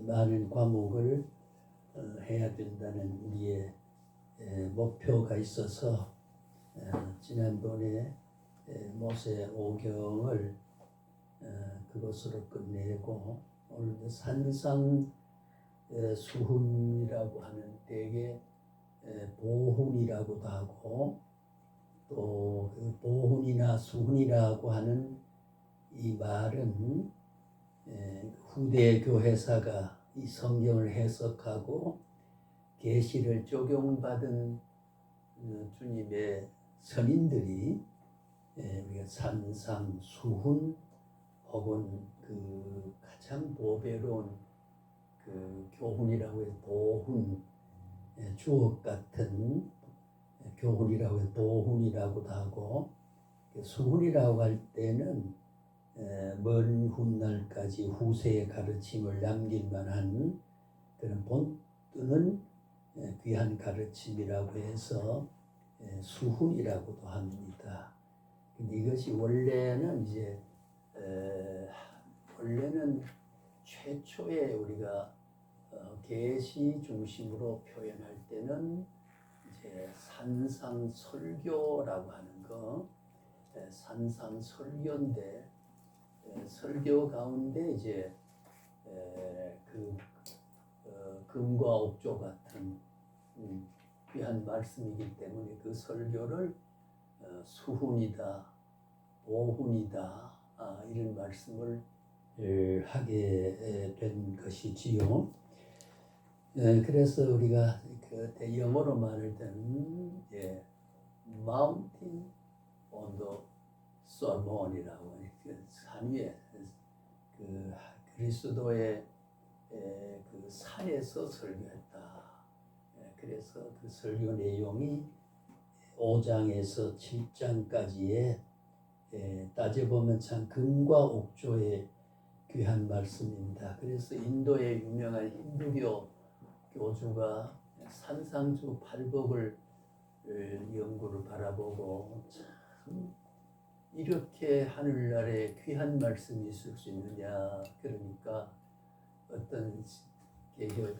많은 과목을 해야 된다는 우리의 목표가 있어서 지난번에 모세 오경을 그것으로 끝내고 오늘 산상 수훈이라고 하는 때에 보훈이라고도 하고 또 그 보훈이나 수훈이라고 하는 이 말은 후대 교회사가 이 성경을 해석하고 계시를 적용받은 주님의 선인들이 우리가 산상 수훈 혹은 그 가장 보배로운 그 교훈이라고 해서 보훈, 주옥 같은 교훈이라고 해서 보훈이라고도 하고, 수훈이라고 할 때는 먼 훗날까지 후세의 가르침을 남길 만한 그런 본뜨는 귀한 가르침이라고 해서 수훈이라고도 합니다. 근데 이것이 원래는 원래는 최초에 우리가 계시 중심으로 표현할 때는 이제 산상설교라고 하는 거, 산상설교인데 설교 가운데 이제 금과 옥조 같은 귀한 말씀이기 때문에 그 설교를 수훈이다, 보훈이다 이런 말씀을 하게 된 것이지요. 그래서 우리가 그 영어로 말할 때는 Mountain on the Sermon이라고 산 위에 그 그리스도의 그 산에서 설교했다. 그래서 그 설교 내용이 5장에서 7장까지의 따져보면 참 금과 옥조의 귀한 말씀입니다. 그래서 인도의 유명한 힌두교 교주가 산상수 팔복을 연구를 바라보고 참 이렇게 하늘나라에 귀한 말씀이 있을 수 있느냐. 그러니까 어떤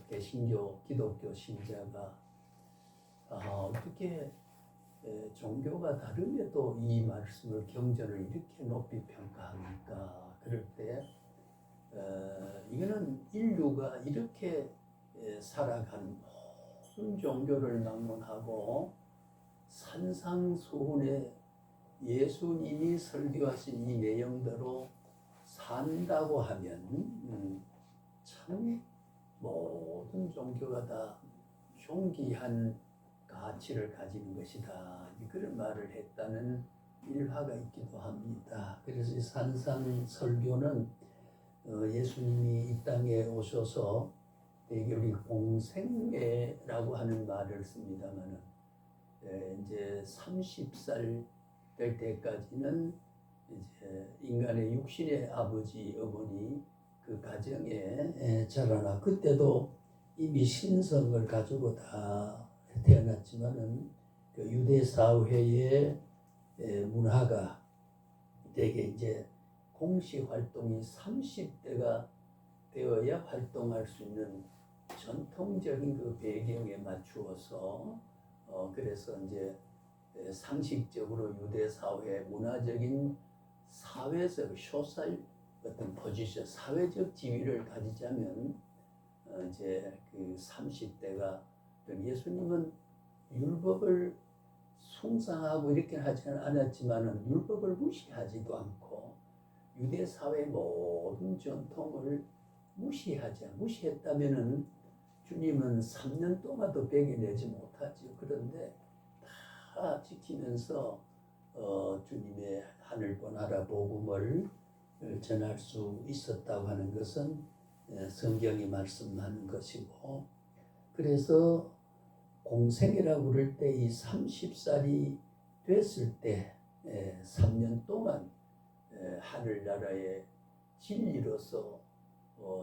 개신교, 기독교 신자가 어떻게 종교가 다름에도 이 말씀을 경전을 이렇게 높이 평가합니까? 그럴 때 이거는 인류가 이렇게 살아가는 모든 종교를 막론하고 산상수훈에 예수님이 설교하신 이 내용대로 산다고 하면 참 모든 종교가 다 존귀한 가치를 가지는 것이다. 그런 말을 했다는 일화가 있기도 합니다. 그래서 산상설교는 예수님이 이 땅에 오셔서 되게 우리 공생애라고 하는 말을 씁니다만은 이제 30살 될 때까지는 이제 인간의 육신의 아버지 어머니 그 가정에 자라나 그때도 이미 신성을 가지고 다 태어났지만은 그 유대 사회의 문화가 되게 이제 공식 활동이 30대가 되어야 활동할 수 있는 전통적인 그 배경에 맞추어서 그래서 이제 상식적으로 유대 사회 문화적인 사회적 소셜 어떤 포지션 사회적 지위를 가지자면 이제 그 30대가 예수님은 율법을 숭상하고 이렇게 하지 않았지만은 율법을 무시하지도 않고 유대 사회 모든 전통을 무시했다면은 주님은 3년 동안도 배겨내지 못하죠. 그런데 다 지키면서 주님의 하늘보 나라 복음을 전할 수 있었다고 하는 것은 성경이 말씀하는 것이고, 그래서 공생이라고 그럴 때 이 30살이 됐을 때 3년 동안 하늘나라의 진리로서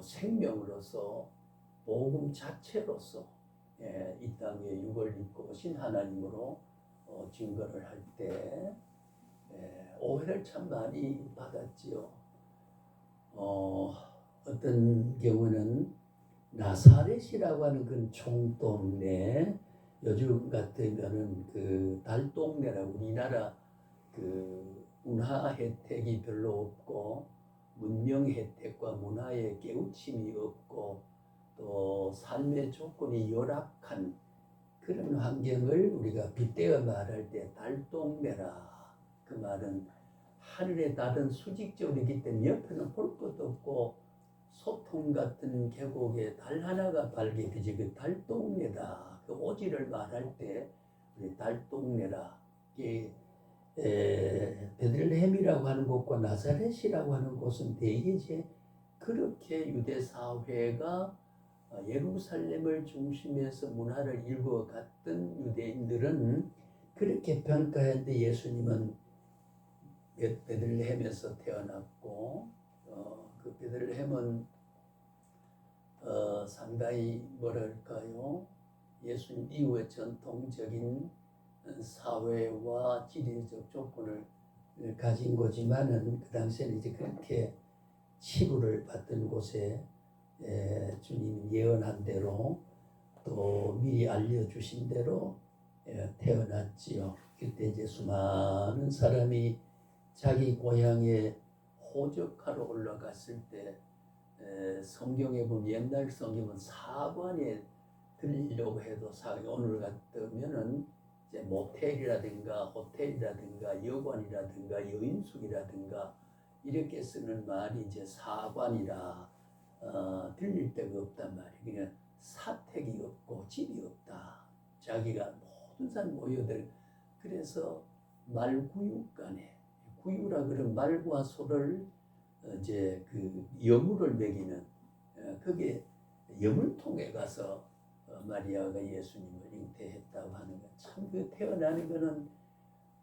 생명으로서 복음 자체로서 이 땅에 육을 입고 오신 하나님으로 증거를 할 때 오해를 참 많이 받았지요. 어떤 경우는 나사렛이라고 하는 그 총동네, 요즘 같으면은 그 달동네라고, 우리나라 그 문화 혜택이 별로 없고 문명 혜택과 문화의 깨우침이 없고 또 삶의 조건이 열악한 그런 환경을 우리가 빗대어 말할 때 달동네라. 그 말은 하늘의 달은 수직적이기 때문에 옆에는 볼 것도 없고 소통 같은 계곡에 달 하나가 밝게 비치, 그 달동네다. 그 오지를 말할 때 우리 달동네라. 베들레헴이라고 하는 곳과 나사렛이라고 하는 곳은 대개 이제 그렇게 유대 사회가 예루살렘을 중심에서 문화를 일궈갔던 유대인들은 그렇게 평가했는데, 예수님은 베들레헴에서 태어났고 그 베들레헴은 상당히 뭐랄까요, 예수님 이후의 전통적인 사회와 지리적 조건을 가진 거지만은 그 당시에는 이제 그렇게 치부를 받던 곳에 주님이 예언한 대로 또 미리 알려주신 대로 태어났지요. 그때 이제 수많은 사람이 자기 고향에 호적하러 올라갔을 때 성경에 보면, 옛날 성경은 사관에 들리려고 해도 오늘 같으면은 이제 모텔이라든가 호텔이라든가 여관이라든가 여인숙이라든가 이렇게 쓰는 말이 이제 사관이라 들릴 데가 없단 말이에요. 그냥 사택이 없고 집이 없다. 자기가 모든 사람 모여들. 그래서 말구유간에, 구유라 그런 말과 소를 이제 그 여물을 먹이는 그게 여물통에 가서 마리아가 예수님을 잉태했다고 하는 것. 참 그 태어나는 거는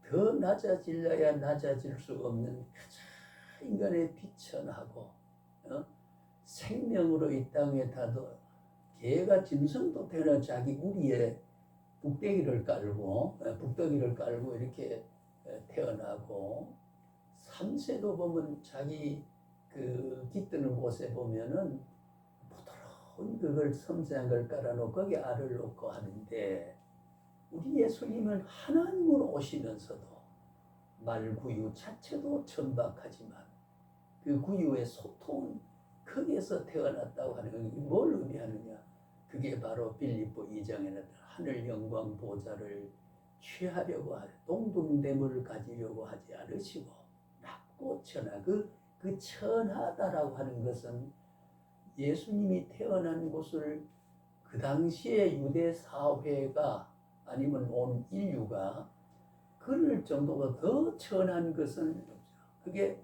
더 낮아질래야 낮아질 수 없는 가장 인간의 비천하고 생명으로 이 땅에 타도, 개가 짐승도 태어나 자기 우리에 북대기를 깔고 이렇게 태어나고, 삼세도 보면 자기 그 깃드는 곳에 보면은 부드러운 그걸 섬세한 걸 깔아놓고 거기에 알을 놓고 하는데, 우리 예수님은 하나님으로 오시면서도 말구유 자체도 천박하지만 그 구유의 소통은 거기에서 태어났다고 하는 건 뭘 의미하느냐? 그게 바로 빌립보 2장에 나타난 하늘 영광 보좌를 취하려고 하는 동등됨을 가지려고 하지 않으시고 낮고 천하, 그 천하다라고 하는 것은 예수님이 태어난 곳을 그 당시에 유대 사회가 아니면 온 인류가 그럴 정도가 더 천한 것은 없죠. 그게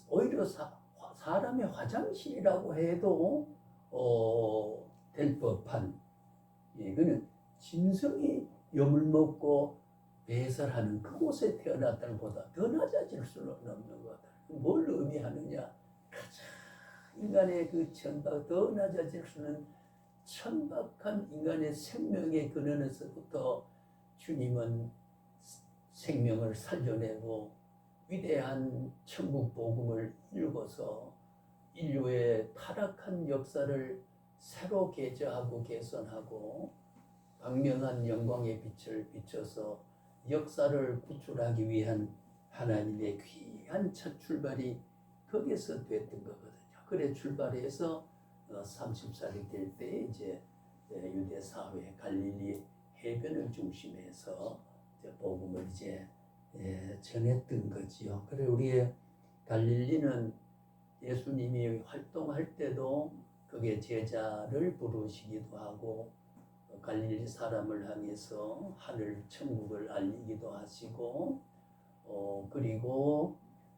오히려 사람의 화장실이라고 해도 될 법한, 그는 짐승이 염을 먹고 배설하는 그곳에 태어났다는 것보다 더 낮아질 수는 없는 것 같아요. 뭘 의미하느냐? 가장 인간의 그 천박, 더 낮아질 수는 천박한 인간의 생명의 근원에서부터 주님은 생명을 살려내고 위대한 천국 복음을 읽어서 인류의 타락한 역사를 새로 개조하고 개선하고 광명한 영광의 빛을 비춰서 역사를 구출하기 위한 하나님의 귀한 첫 출발이 거기서 됐던 거거든요. 그래 출발해서 30살이 될 때 이제 유대 사회 갈릴리 해변을 중심해서 이제 복음을 이제 전했던 거지요. 그래 우리의 갈릴리는 예수님이 활동할 때도 그게 제자를 부르시기도 하고 갈릴리 사람을 향해서 하늘 천국을 알리기도 하시고 그리고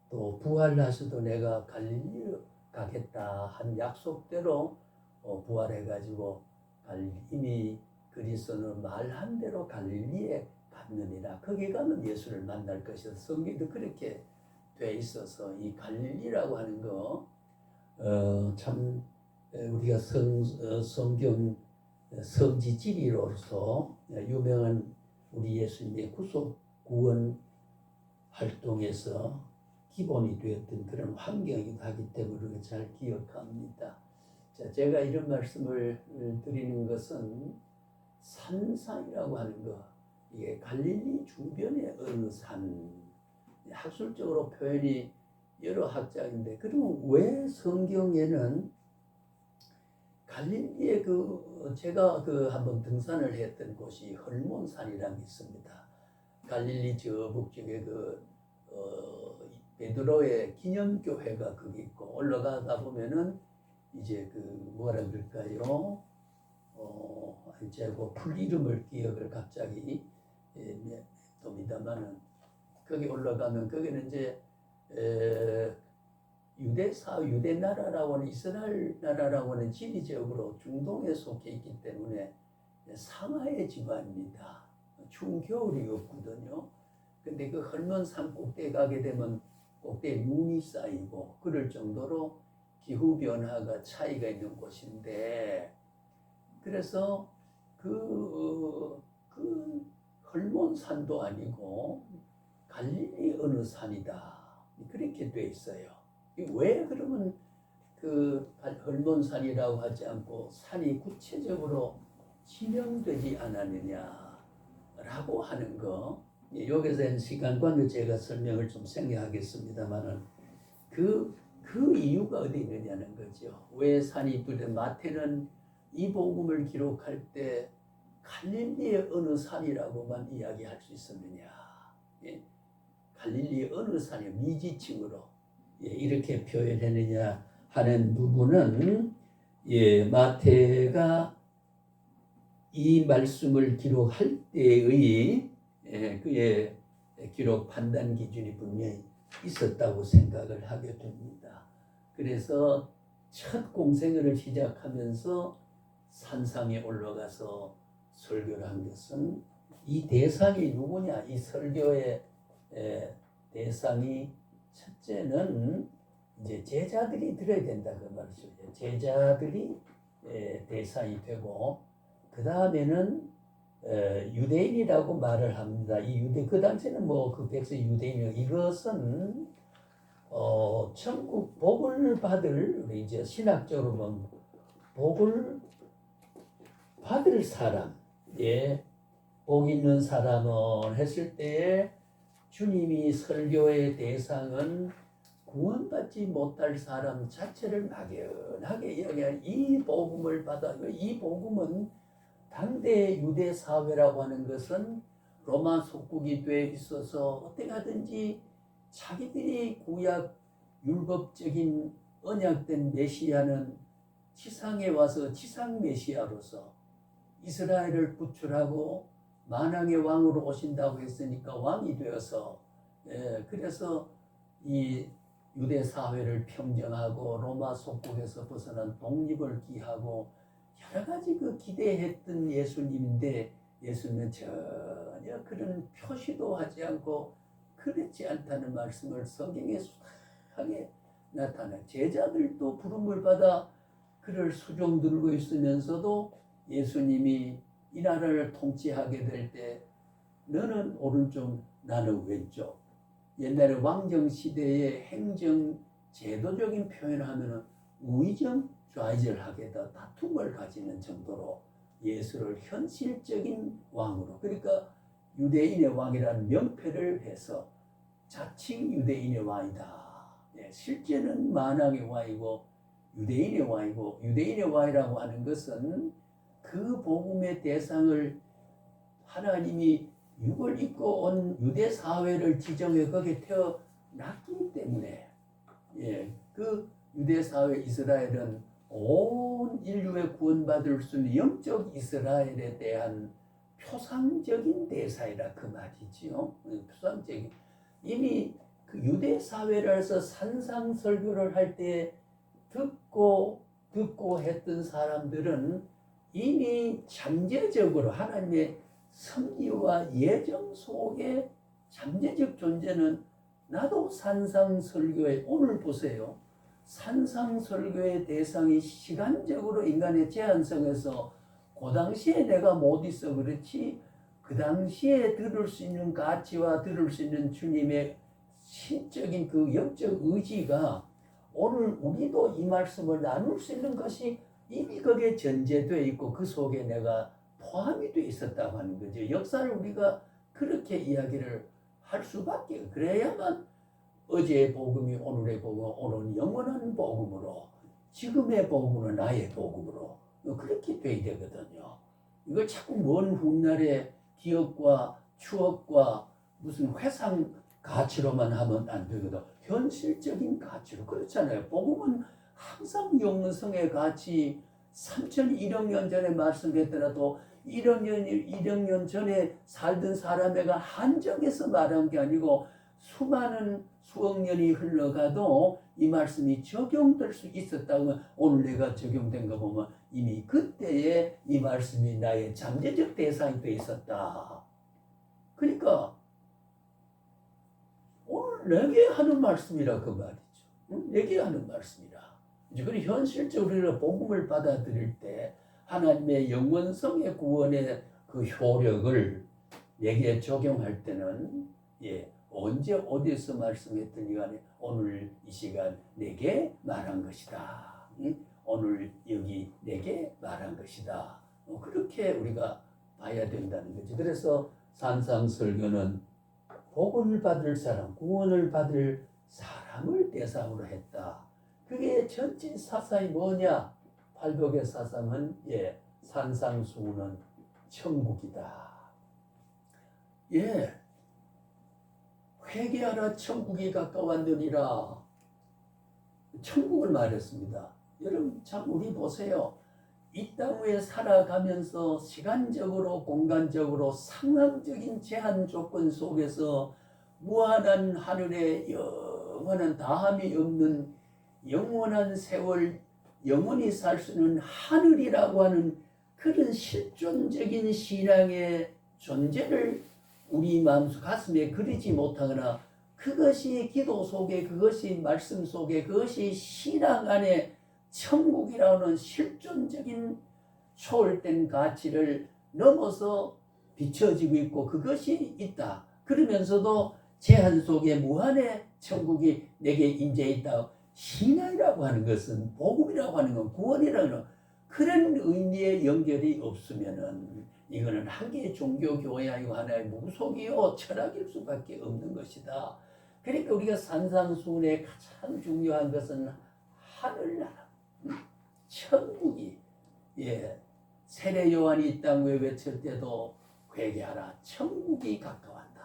또 부활하셔도 내가 갈릴리로 가겠다 한 약속대로 부활해가지고 이미 그리스도는 말한 대로 갈릴리에 갔느니라. 거기 가면 예수를 만날 것이다. 성경도 그렇게 돼 있어서 이 갈릴리라고 하는 거 참 우리가 성경 성지지리로서 유명한 우리 예수님의 구속 구원 활동에서 기본이 되었던 그런 환경이기도 하기 때문에 우리가 잘 기억합니다. 자, 제가 이런 말씀을 드리는 것은 산상이라고 하는 거, 이게 갈릴리 주변의 어느 산, 학술적으로 표현이 여러 학자인데, 그러면 왜 성경에는 갈릴리에 제가 한번 등산을 했던 곳이 헐몬산이라는 게 있습니다. 갈릴리 저 북쪽에 베드로의 기념교회가 거기 있고, 올라가다 보면은 이제 뭐라 그럴까요? 이제 풀 이름을 기억을 갑자기 돕니다만은, 거기 올라가면 거기는 이제 유대 나라라고 하는, 이스라엘 나라라고 하는 지리적으로 중동에 속해 있기 때문에 상하의 집안입니다. 추운 겨울이 없거든요. 근데 그 헐몬산 꼭대에 가게 되면 꼭대에 눈이 쌓이고 그럴 정도로 기후 변화가 차이가 있는 곳인데, 그래서 그 헐몬산도 아니고 갈릴리 어느 산이다, 그렇게 돼 있어요. 왜 그러면 헐몬산이라고 하지 않고 산이 구체적으로 지명되지 않았느냐라고 하는 거, 여기서 시간 관계 제가 설명을 좀 생략하겠습니다만은 그 이유가 어디 있느냐는 거죠. 왜 산이 마태는 이 복음을 기록할 때 갈릴리의 어느 산이라고만 이야기할 수 있었느냐? 예? 갈릴리의 어느 산이 미지층으로 이렇게 표현했느냐 하는 부분은, 마태가 이 말씀을 기록할 때의 그의 기록 판단 기준이 분명히 있었다고 생각을 하게 됩니다. 그래서 첫 공생애를 시작하면서 산상에 올라가서 설교를 한 것은, 이 대상이 누구냐? 이 설교의 대상이 첫째는 이제 제자들이 들어야 된다 그 말이죠. 제자들이 대상이 되고, 그 다음에는 유대인이라고 말을 합니다. 이 그 당시에는 그 백성 유대인이요. 이것은 천국 복을 받을, 우리 이제 신학적으로 보면 복을 받을 사람, 복 있는 사람은 했을 때에 주님이 설교의 대상은 구원받지 못할 사람 자체를 막연하게 이야기한 이 복음을 받아. 이 복음은 당대 유대 사회라고 하는 것은 로마 속국이 돼 있어서 어떻게 하든지 자기들이 구약 율법적인 언약된 메시아는 지상에 와서 지상 메시아로서 이스라엘을 구출하고 만왕의 왕으로 오신다고 했으니까 왕이 되어서, 그래서 이 유대 사회를 평정하고 로마 속국에서 벗어난 독립을 기하고 여러 가지 기대했던 예수님인데, 예수님은 전혀 그런 표시도 하지 않고 그렇지 않다는 말씀을 성경에 수하게 나타내. 제자들도 부름을 받아 그를 수종 들고 있으면서도 예수님이 이 나라를 통치하게 될 때 너는 오른쪽 나는 왼쪽, 옛날에 왕정 시대의 행정 제도적인 표현을 하면은 우의정 좌의절하게 다 다툼을 가지는 정도로 예수를 현실적인 왕으로, 그러니까 유대인의 왕이라는 명패를 해서 자칭 유대인의 왕이다. 실제는 만왕의 왕이고 유대인의 왕이고, 유대인의 왕이라고 하는 것은 그 복음의 대상을 하나님이 육을 입고 온 유대 사회를 지정해 거기에 태어났기 때문에, 그 유대 사회 이스라엘은 온 인류의 구원받을 수 있는 영적 이스라엘에 대한 표상적인 대사이라 그 말이지요. 표상적인. 이미 그 유대 사회라서 산상 설교를 할 때 듣고 했던 사람들은 이미 잠재적으로 하나님의 섭리와 예정 속에 잠재적 존재는, 나도 산상 설교에, 오늘 보세요. 산상 설교의 대상이 시간적으로 인간의 제한성에서 그 당시에 내가 못 있어 그렇지, 그 당시에 들을 수 있는 가치와 들을 수 있는 주님의 신적인 그 영적 의지가 오늘 우리도 이 말씀을 나눌 수 있는 것이 이미 거기에 전제되어 있고 그 속에 내가 포함이 되어 있었다고 하는 거죠. 역사를 우리가 그렇게 이야기를 할 수밖에. 그래야만 어제의 복음이 오늘의 복음, 오늘은 영원한 복음으로, 지금의 복음은 나의 복음으로 그렇게 돼야 되거든요. 이걸 자꾸 먼 훗날의 기억과 추억과 무슨 회상 가치로만 하면 안 되거든. 현실적인 가치로. 그렇잖아요. 복음은 항상 영성의 가치, 3,100억 년 전에 말씀했더라도 1억 년 전에 살던 사람애가 한정해서 말한 게 아니고 수많은 수억 년이 흘러가도 이 말씀이 적용될 수 있었다고. 오늘 내가 적용된 거 보면 이미 그때에 이 말씀이 나의 잠재적 대상이 돼 있었다. 그러니까 오늘 내게 하는 말씀이라 그 말이죠. 내게 하는 말씀이라. 그리고 현실적으로 우리가 복음을 받아들일 때 하나님의 영원성의 구원의 그 효력을 내게 적용할 때는 언제 어디서 말씀했더니 간에 오늘 이 시간 내게 말한 것이다. 오늘 여기 내게 말한 것이다. 그렇게 우리가 봐야 된다는 거지. 그래서 산상설교는 복을 받을 사람, 구원을 받을 사람을 대상으로 했다. 그게 전체 사상이 뭐냐? 팔복의 사상은 산상수훈은 천국이다. 회개하라 천국이 가까웠느니라. 천국을 말했습니다. 여러분 참 우리 보세요. 이 땅 위에 살아가면서 시간적으로 공간적으로 상황적인 제한 조건 속에서 무한한 하늘에 영원한 다함이 없는 영원한 세월 영원히 살 수 있는 하늘이라고 하는 그런 실존적인 신앙의 존재를 우리 마음속 가슴에 그리지 못하거나 그것이 기도 속에 그것이 말씀 속에 그것이 신앙 안에 천국이라는 실존적인 초월된 가치를 넘어서 비춰지고 있고 그것이 있다. 그러면서도 제한 속에 무한의 천국이 내게 임재해 있다. 신앙이라고 하는 것은 복음이라고 하는 건 구원이라는 그런 의미의 연결이 없으면은 이거는 한 개의 종교 교회 아니고 하나의 무속이요 철학일 수밖에 없는 것이다. 그러니까 우리가 산상수훈의 가장 중요한 것은 하늘나라, 천국이 세례 요한이 이 땅 위에 외칠 때도 회개하라 천국이 가까웠다.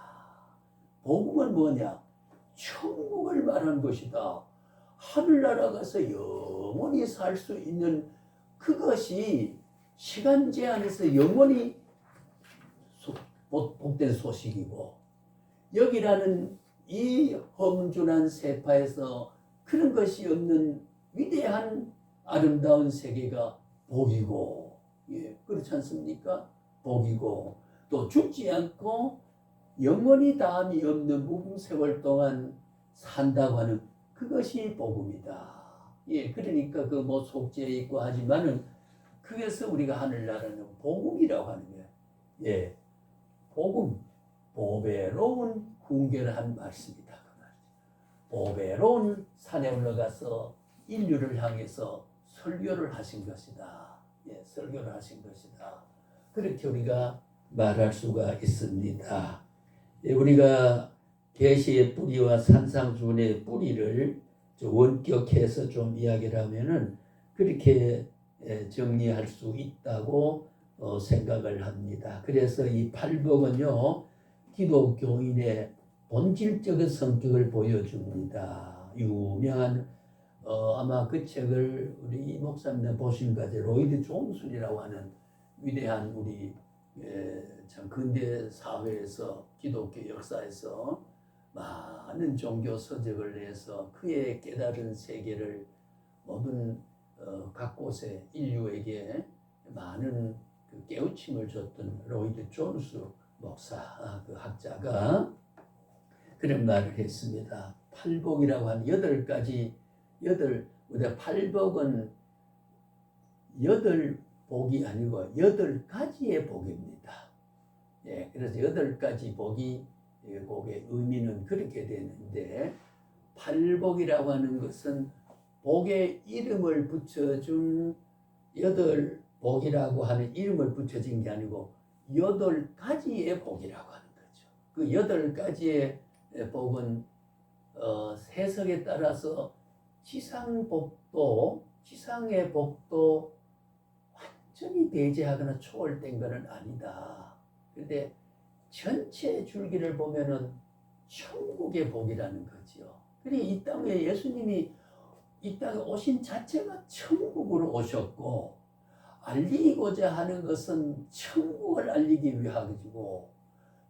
복음은 뭐냐? 천국을 말하는 것이다. 하늘나라 가서 영원히 살 수 있는 그것이 시간 제한에서 영원히 복된 소식이고 여기라는 이 험준한 세파에서 그런 것이 없는 위대한 아름다운 세계가 복이고 그렇지 않습니까? 복이고 또 죽지 않고 영원히 다함이 없는 무궁세월 동안 산다고 하는 그것이 복음이다. 그러니까 그 뭐 속죄에 있고 하지만은 그래서 우리가 하늘나라는 복음이라고 하는 거예요. 복음, 보배로운 훈계한 말씀이다. 그 말이죠. 보배로운 산에 올라가서 인류를 향해서 설교를 하신 것이다. 설교를 하신 것이다. 그렇게 우리가 말할 수가 있습니다. 우리가 계시의 뿌리와 산상수훈의 뿌리를 원격해서 좀 이야기를 하면은 그렇게 정리할 수 있다고 생각을 합니다. 그래서 이 팔복은요 기독교인의 본질적인 성격을 보여줍니다. 유명한 아마 그 책을 우리 목사님 보신 것 같아요. 로이드 존슨이라고 하는 위대한 우리 참 근대 사회에서 기독교 역사에서 많은 종교 서적을 내서 그의 깨달은 세계를 모든 각 곳에 인류에게 많은 그 깨우침을 줬던 로이드 존스 목사 그 학자가 그런 말을 했습니다. 팔복이라고 하는 8가지 우리가 팔복은 8복이 아니고 8가지의 복입니다. 그래서 8가지 복이 복의 의미는 그렇게 되는데 팔복이라고 하는 것은 복의 이름을 붙여준 여덟 복이라고 하는 이름을 붙여진 게 아니고 8가지의 복이라고 하는 거죠. 그 8가지의 복은 해석에 따라서 지상의 복도 완전히 배제하거나 초월된 것은 아니다. 근데 전체 줄기를 보면은 천국의 복이라는 거죠. 그리고 이 땅에 예수님이 이 땅에 오신 자체가 천국으로 오셨고, 알리고자 하는 것은 천국을 알리기 위하고,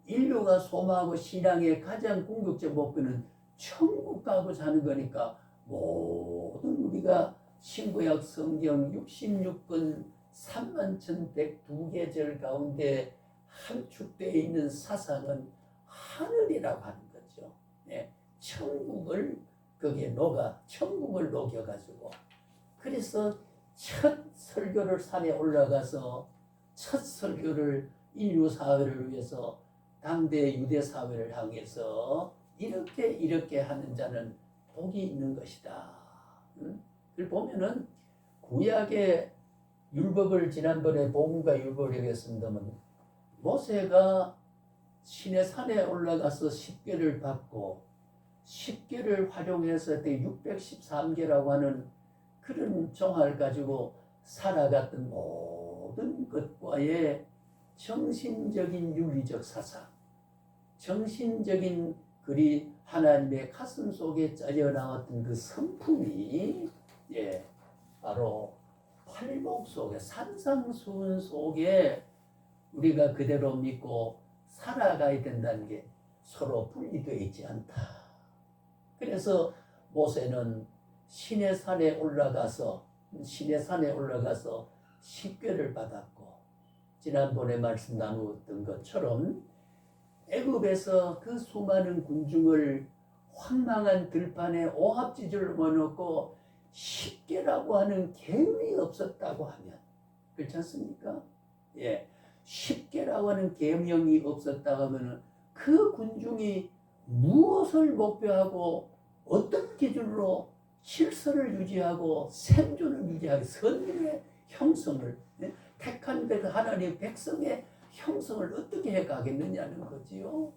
인류가 소망하고 신앙의 가장 궁극적 목표는 천국 가고 사는 거니까, 모든 우리가 신구약 성경 66권 31,102계절 가운데 함축되어 있는 사상은 하늘이라고 하는 거죠. 네, 천국을 녹여가지고, 그래서 첫 설교를 산에 올라가서 첫 설교를 인류 사회를 위해서 당대 유대 사회를 향해서 이렇게 하는 자는 복이 있는 것이다. 그걸 보면은 구약의 율법을 지난번에 복음과 율법을 얘기했습니다만, 모세가 시내산에 올라가서 십계를 받고 십계를 활용해서 613계라고 하는 그런 종을 가지고 살아갔던 모든 것과의 정신적인 윤리적 사상, 정신적인 글이 하나님의 가슴 속에 짜여 나왔던 그 성품이 바로 팔복 속에, 산상수훈 속에 우리가 그대로 믿고 살아가야 된다는 게 서로 분리되어 있지 않다. 그래서 모세는 시내산에 올라가서 십계를 받았고, 지난번에 말씀 나누었던 것처럼 애굽에서 그 수많은 군중을 황망한 들판에 오합지졸로 모아놓고 십계라고 하는 계명이 없었다고 하면, 그렇지 않습니까? 십계라고 하는 계명이 없었다고 하면 그 군중이 무엇을 목표하고 어떤 기준으로 질서를 유지하고 생존을 유지하고 선민의 형성을, 택한 하나님의 백성의 형성을 어떻게 해가겠느냐는 거지요.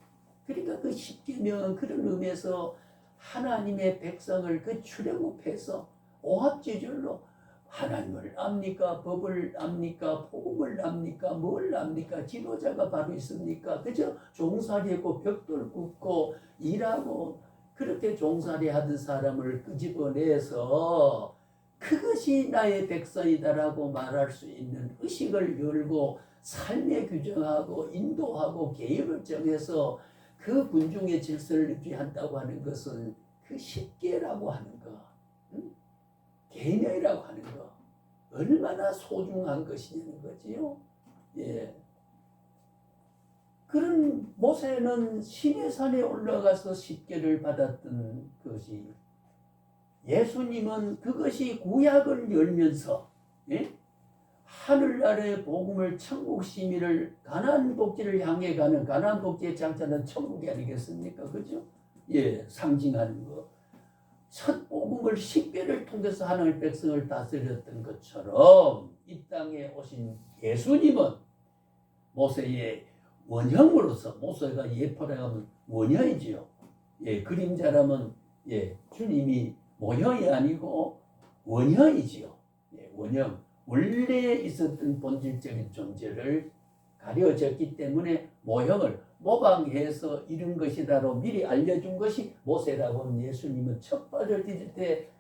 그러니까 그 십계명은 그런 의미에서 하나님의 백성을 그 출애굽해서 오합지졸로 하나님을 압니까? 법을 압니까? 복음을 압니까? 뭘 압니까? 지도자가 바로 있습니까? 그저 종살이하고 벽돌 굽고 일하고 그렇게 종살이 하던 사람을 끄집어내서 그것이 나의 백성이다라고 말할 수 있는 의식을 열고 삶의 규정하고 인도하고 계획을 정해서 그 군중의 질서를 유지한다고 하는 것은 그 십계라고 하는 거, 계명이라고 하는 거 얼마나 소중한 것이냐는 거지요. 그런 모세는 시내산에 올라가서 십계를 받았던 것이, 예수님은 그것이 구약을 열면서 하늘나라의 복음을, 천국 시민을 가나안 복지를 향해 가는, 가나안 복지의 장차는 천국이 아니겠습니까? 그죠? 상징하는 거. 첫 복음을 십계를 통해서 하나님의 백성을 다스렸던 것처럼 이 땅에 오신 예수님은 모세의 원형으로서, 모세가 예포라고 하면 원형이지요. 그림자라면 주님이 모형이 아니고 원형이지요. 원형, 원래 있었던 본질적인 존재를 가려졌기 때문에 모형을 모방해서 이런 것이다로 미리 알려준 것이 모세라고 하는, 예수님은 첫 발을 디딜 때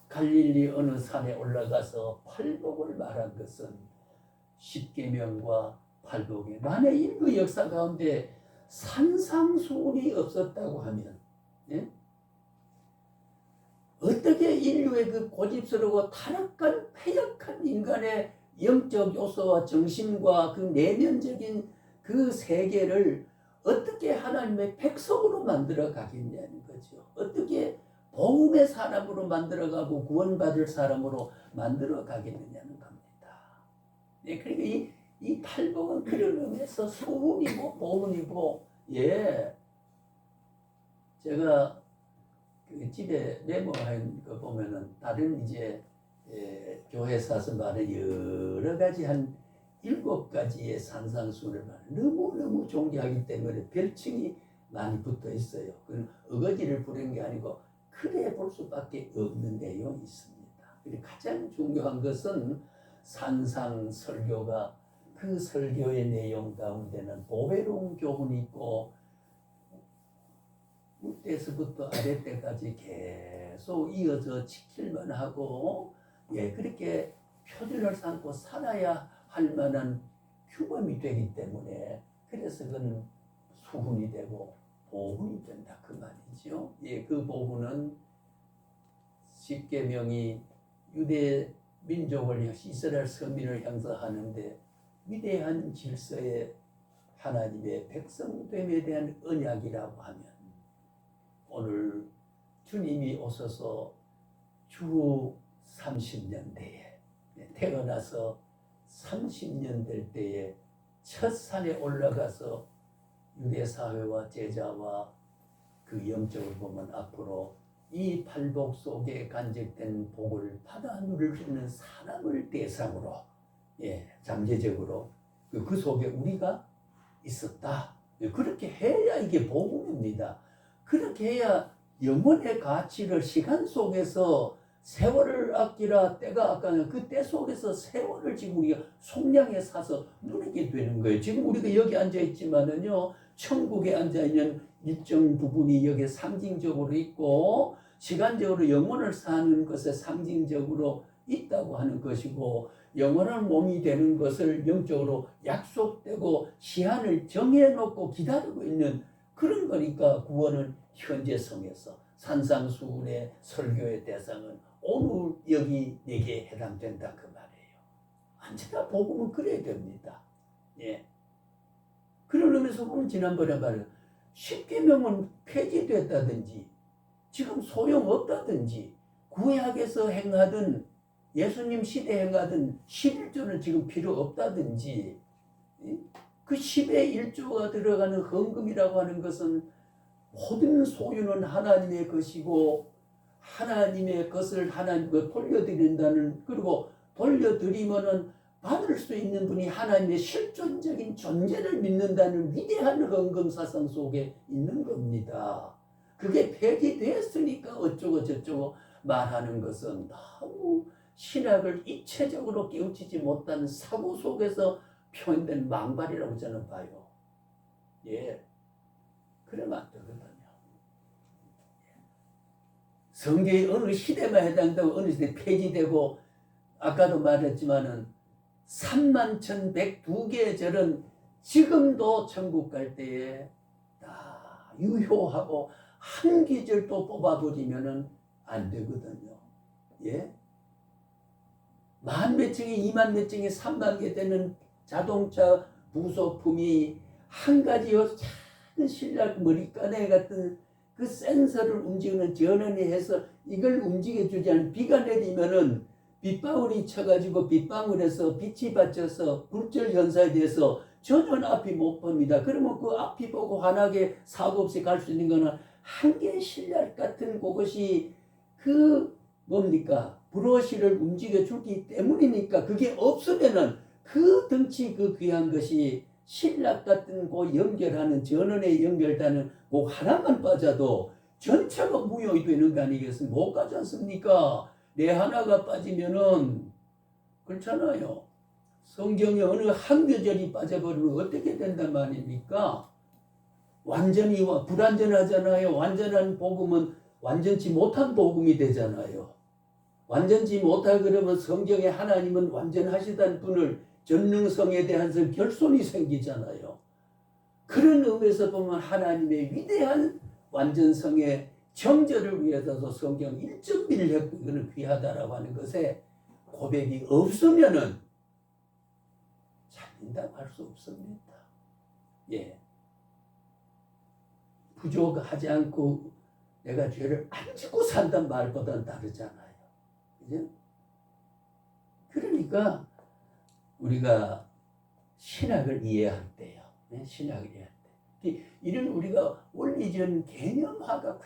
갈릴리 어느 산에 올라가서 팔복을 말한 것은 십계명과 팔복이, 만약 인류 역사 가운데 산상수훈이 없었다고 하면 어떻게 인류의 그 고집스러워 타락한 패역한 인간의 영적 요소와 정신과 그 내면적인 그 세계를 어떻게 하나님의 백성으로 만들어 가겠냐는 거죠. 어떻게 복음의 사람으로 만들어가고 구원받을 사람으로 만들어 가겠느냐는 겁니다. 그러니까 이 팔복은 그런 의미에서 소문이고 복음이고, 제가 그 집에 메모한 거 보면은 다른 교회사서 말은 여러 가지 한 7가지의 산상수훈을 너무너무 존경하기 때문에 별칭이 많이 붙어 있어요. 그건 어거지를 부른 게 아니고 그래 볼 수밖에 없는 내용이 있습니다. 가장 중요한 것은 산상 설교가 그 설교의 내용 가운데는 보배로운 교훈이 있고 위에서부터 아래 때까지 계속 이어져 지킬만 하고 그렇게 표준을 삼고 살아야 할 만한 규범이 되기 때문에 그래서 그는 수훈이 되고 보훈이 된다 그 말이죠. 그 보훈은 십계명이 유대 민족을 이스라엘 선민을 형성하는데 위대한 질서의 하나님의 백성됨에 대한 언약이라고 하면 오늘 주님이 오셔서 주 30년 대에 태어나서 30년 될 때에 첫 산에 올라가서 유대사회와 제자와 그 영적으로 보면 앞으로 이 팔복 속에 간직된 복을 받아 누릴 수 있는 사람을 대상으로 잠재적으로 그 속에 우리가 있었다. 그렇게 해야 이게 복음입니다. 그렇게 해야 영혼의 가치를 시간 속에서 세월을 아끼라 때가 아까는 그 때 속에서 세월을 지금 우리가 속량해 사서 누리게 되는 거예요. 지금 우리가 여기 앉아 있지만은요, 천국에 앉아 있는 일정 부분이 여기에 상징적으로 있고 시간적으로 영혼을 사는 것에 상징적으로 있다고 하는 것이고 영원한 몸이 되는 것을 영적으로 약속되고 시한을 정해놓고 기다리고 있는 그런 거니까 구원은 현재 성에서 산상수훈의 설교의 대상은 오늘 여기 내게 해당된다 그 말이에요. 언제나 복음은 그래야 됩니다. 그런 의미에서 보면 지난번에 말해요. 십계명은 폐지됐다든지 지금 소용없다든지 구약에서 행하던 예수님 시대에 행하던 11조는 지금 필요 없다든지 그 10의 1조가 들어가는 헌금이라고 하는 것은 모든 소유는 하나님의 것이고 하나님의 것을 하나님께 돌려드린다는 그리고 돌려드리면은 받을 수 있는 분이 하나님의 실존적인 존재를 믿는다는 위대한 헌금 사상 속에 있는 겁니다. 그게 폐기됐으니까 어쩌고 저쩌고 말하는 것은 너무 신학을 입체적으로 깨우치지 못한 사고 속에서 표현된 망발이라고 저는 봐요. 그러면 안 되거든요. 성경이 어느 시대만 해당되고 어느 시대 폐지되고 아까도 말했지만은 31,102개의 절은 지금도 천국 갈 때에 다 유효하고 한 기절도 뽑아버리면은 안 되거든요. 만 몇 층이 2만 몇 층이 3만 개 되는 자동차 부속품이 한 가지요 작은 신랄 머리카락 같은 그 센서를 움직이는 전원이 해서 이걸 움직여주지 않으면 비가 내리면은 빗방울이 쳐가지고 빗방울에서 빛이 받쳐서 굴절 현상에 대해서 전원 앞이 못 봅니다. 그러면 그 앞이 보고 환하게 사고 없이 갈 수 있는 거는 한 개의 신랄 같은 그것이 그 뭡니까? 브러쉬를 움직여 주기 때문이니까 그게 없으면은 그 덩치 그 귀한 것이 신락 같은 그 연결하는 전원에 연결되는 그 하나만 빠져도 전체가 무용이 되는 거 아니겠습니까? 못 가지 않습니까? 내 하나가 빠지면은 그렇잖아요. 성경에 어느 한 구절이 빠져버리면 어떻게 된단 말입니까? 완전히 불완전하잖아요. 완전한 복음은 완전치 못한 복음이 되잖아요. 완전치 못하 그러면 성경에 하나님은 완전하시다는 분을 전능성에 대한 결손이 생기잖아요. 그런 의미에서 보면 하나님의 위대한 완전성의 정절을 위해서도 성경 1.1을 했고 이거는 귀하다라고 하는 것에 고백이 없으면은 살린다고 할 수 없습니다. 부족하지 않고 내가 죄를 안 짓고 산단 말보다는 다르잖아요. 그죠? 그러니까 우리가 신학을 이해할 때요. 신학을 이해할 때. 이런 우리가 원리적 개념화가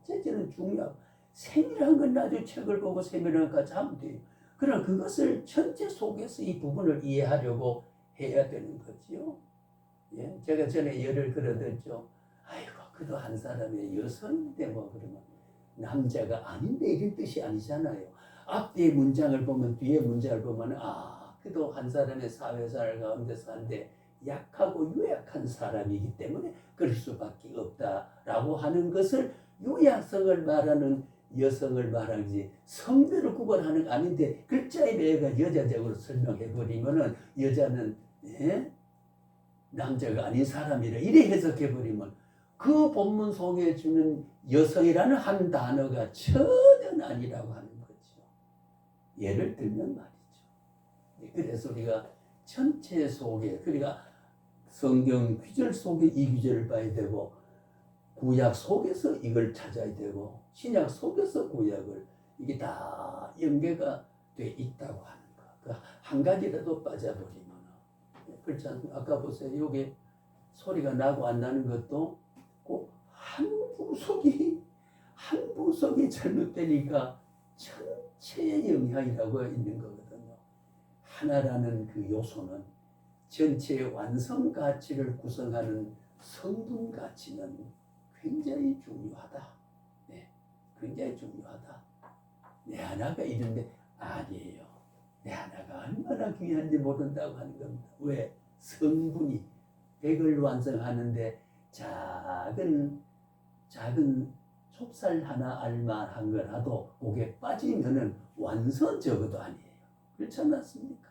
굉장히 중요하고 세밀한 건 나중에 책을 보고 세밀한 거 같이 하면 돼요. 그럼 그것을 전체 속에서 이 부분을 이해하려고 해야 되는 거지요. 예, 제가 전에 예를 들어드렸죠. 아이고, 그도 한 사람의 여성인데 뭐 그러면 남자가 아닌데 이런 뜻이 아니잖아요. 앞뒤의 문장을 보면 뒤에 문장을 보면 그도 한 사람의 사회생활 가운데 사는데 약하고 유약한 사람이기 때문에 그럴 수밖에 없다라고 하는 것을 유약성을 말하는 여성을 말하지 성별을 구분하는 거 아닌데 글자의 매가 여자적으로 설명해버리면은 여자는 남자가 아닌 사람이라 이래 해석해버리면 그 본문 속에 주는 여성이라는 한 단어가 전혀 아니라고 하는 거죠. 예를 들면 말이죠. 그래서 우리가 전체 속에 그러니까 성경 규절 속에 이 규절을 봐야 되고 구약 속에서 이걸 찾아야 되고 신약 속에서 구약을 이게 다 연계가 돼 있다고 하는 거. 한 가지라도 빠져버리면 그렇지 않습니까? 아까 보세요. 여기 소리가 나고 안 나는 것도 꼭 한 부속이 잘못되니까 전체의 영향이라고 있는 거거든요. 하나라는 그 요소는 전체의 완성 가치를 구성하는 성분 가치는 굉장히 중요하다. 네, 굉장히 중요하다. 내 하나가 이런데 아니에요. 내 하나가 얼마나 귀한지 모른다고 하는 겁니다. 왜? 성분이 100을 완성하는데 작은 촉살 하나 알만한 거라도 목에 빠지면은 완성 적어도 아니에요. 그렇지 않습니까?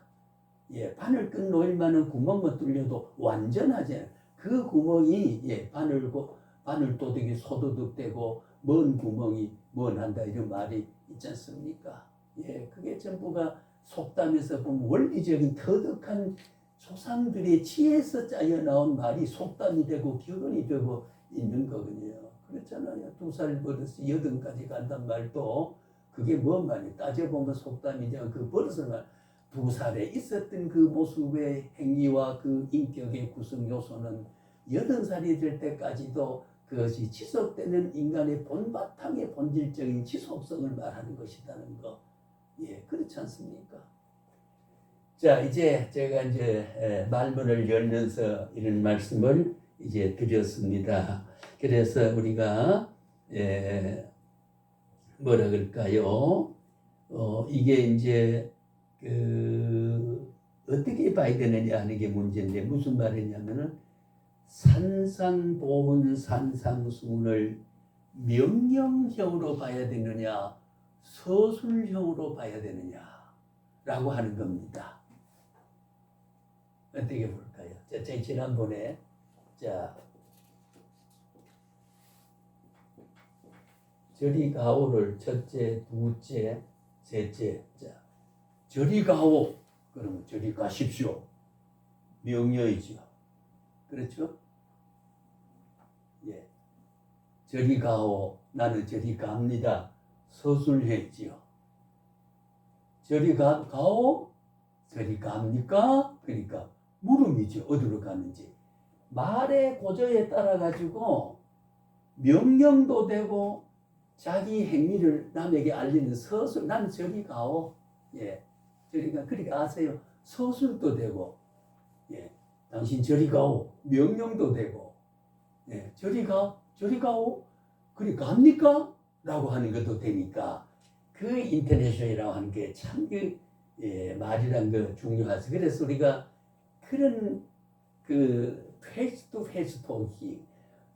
예, 바늘 끈 놓일 만한 구멍만 뚫려도 완전하지 않아요. 그 구멍이 바늘 도둑이 소도둑되고 먼 구멍이 먼한다 이런 말이 있지 않습니까? 예, 그게 전부가 속담에서 보면 원리적인 터득한 조상들의 지혜에서 짜여 나온 말이 속담이 되고 격언이 되고 있는 거거든요. 그렇잖아요. 2살 버릇이 8까지 간단 말도 그게 뭔 말이에요. 따져보면 속담이지만 그 버릇을 말 2살에 있었던 그 모습의 행위와 그 인격의 구성 요소는 80살이 될 때까지도 그것이 지속되는 인간의 본바탕의 본질적인 지속성을 말하는 것이라는 거. 예, 그렇지 않습니까? 자, 이제 제가 말문을 열면서 이런 말씀을 이제 드렸습니다. 그래서 우리가 뭐라 그럴까요? 이게 이제 어떻게 봐야 되느냐 하는 게 문제인데 무슨 말이냐면은 산상보훈 산상수훈을 명령형으로 봐야 되느냐 서술형으로 봐야 되느냐라고 하는 겁니다. 어떻게 볼까요? 자, 지난번에 저리 가오를 첫째, 두째, 셋째. 자, 저리 가오. 그러면 저리 가십시오. 명령이죠. 그렇죠? 예. 저리 가오. 나는 저리 갑니다. 서술했지요. 저리 가오? 저리 갑니까? 그러니까 물음이죠. 어디로 가는지. 말의 고저에 따라 가지고 명령도 되고 자기 행위를 남에게 알리는 서술. 난 저리 가오. 예. 저리 가. 그러니까 아세요. 서술도 되고, 예. 당신 저리 가오. 명령도 되고, 예. 저리 가오. 그리 갑니까? 라고 하는 것도 되니까 그 인터내셔널이라고 하는 게 참 말이란 거 중요하죠. 그래서 우리가 그런 페이스 투 페이스 토킹,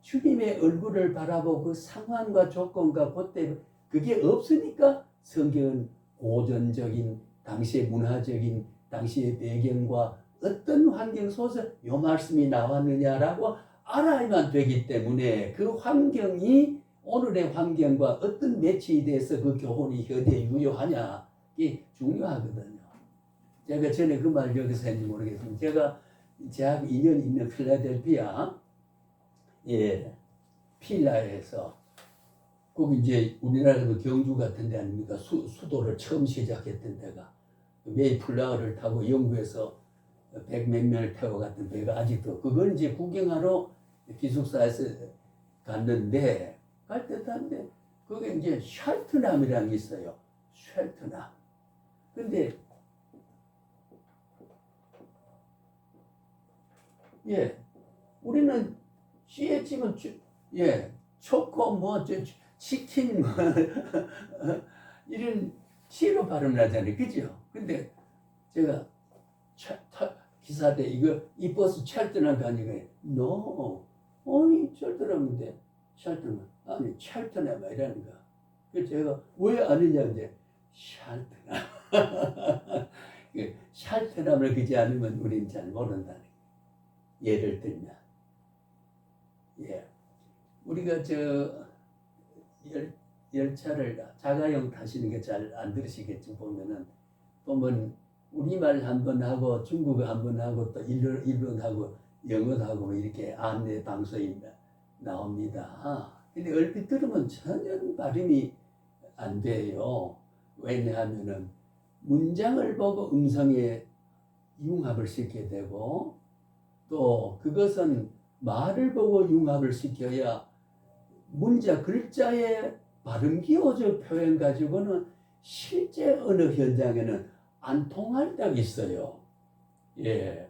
주님의 얼굴을 바라보고 그 상황과 조건과 그때 그게 없으니까 성경은 고전적인 당시의 문화적인 당시의 배경과 어떤 환경 속에서 이 말씀이 나왔느냐라고 알아야만 되기 때문에 그 환경이 오늘의 환경과 어떤 매치에 대해서 그 교훈이 현대에 유효하냐 이게 중요하거든요. 제가 전에 그 말 여기서 했는지 모르겠습니다. 제가 대학 2년 있는 필라델피아 필라에서 거기 이제 우리나라도 경주 같은 데 아닙니까? 수도를 처음 시작했던 데가 메이플라워를 타고 영국에서 100몇 명을 태워갔던 배가 아직도 그걸 이제 구경하러 기숙사에서 갔는데 갈 때 탔는데 그게 이제 쉘트남이라는 게 있어요. 쉘트남. 근데 예, 우리는 씨에 치면 예, 초코 뭐저 치킨 뭐 이런 C로 발음을 하잖아요, 그죠? 근데 제가 기사대 이 버스 찰떡한 거 아니고 no, 어이 찰떡하는데 찰떡은 아니 찰떡해 막 이라는 거. 그래서 제가 왜 아느냐 이제 찰떡. 찰떡함을 그지 않으면 우리는 잘 모른다는 거예요. 예를 들면 예, 우리가 열차를 자가용 타시는 게 잘 안 들으시겠지 보면 우리말 한 번 하고 중국어 한 번 하고 또 일본 하고 영어도 하고 이렇게 안내 방송이 나옵니다. 근데 얼핏 들으면 전혀 발음이 안 돼요. 왜냐하면은 문장을 보고 음성에 융합을 시켜야 되고 또 그것은 말을 보고 융합을 시켜야 문자 글자의 발음 기호적 표현 가지고는 실제 언어 현장에는 안 통할 때가 있어요. 예.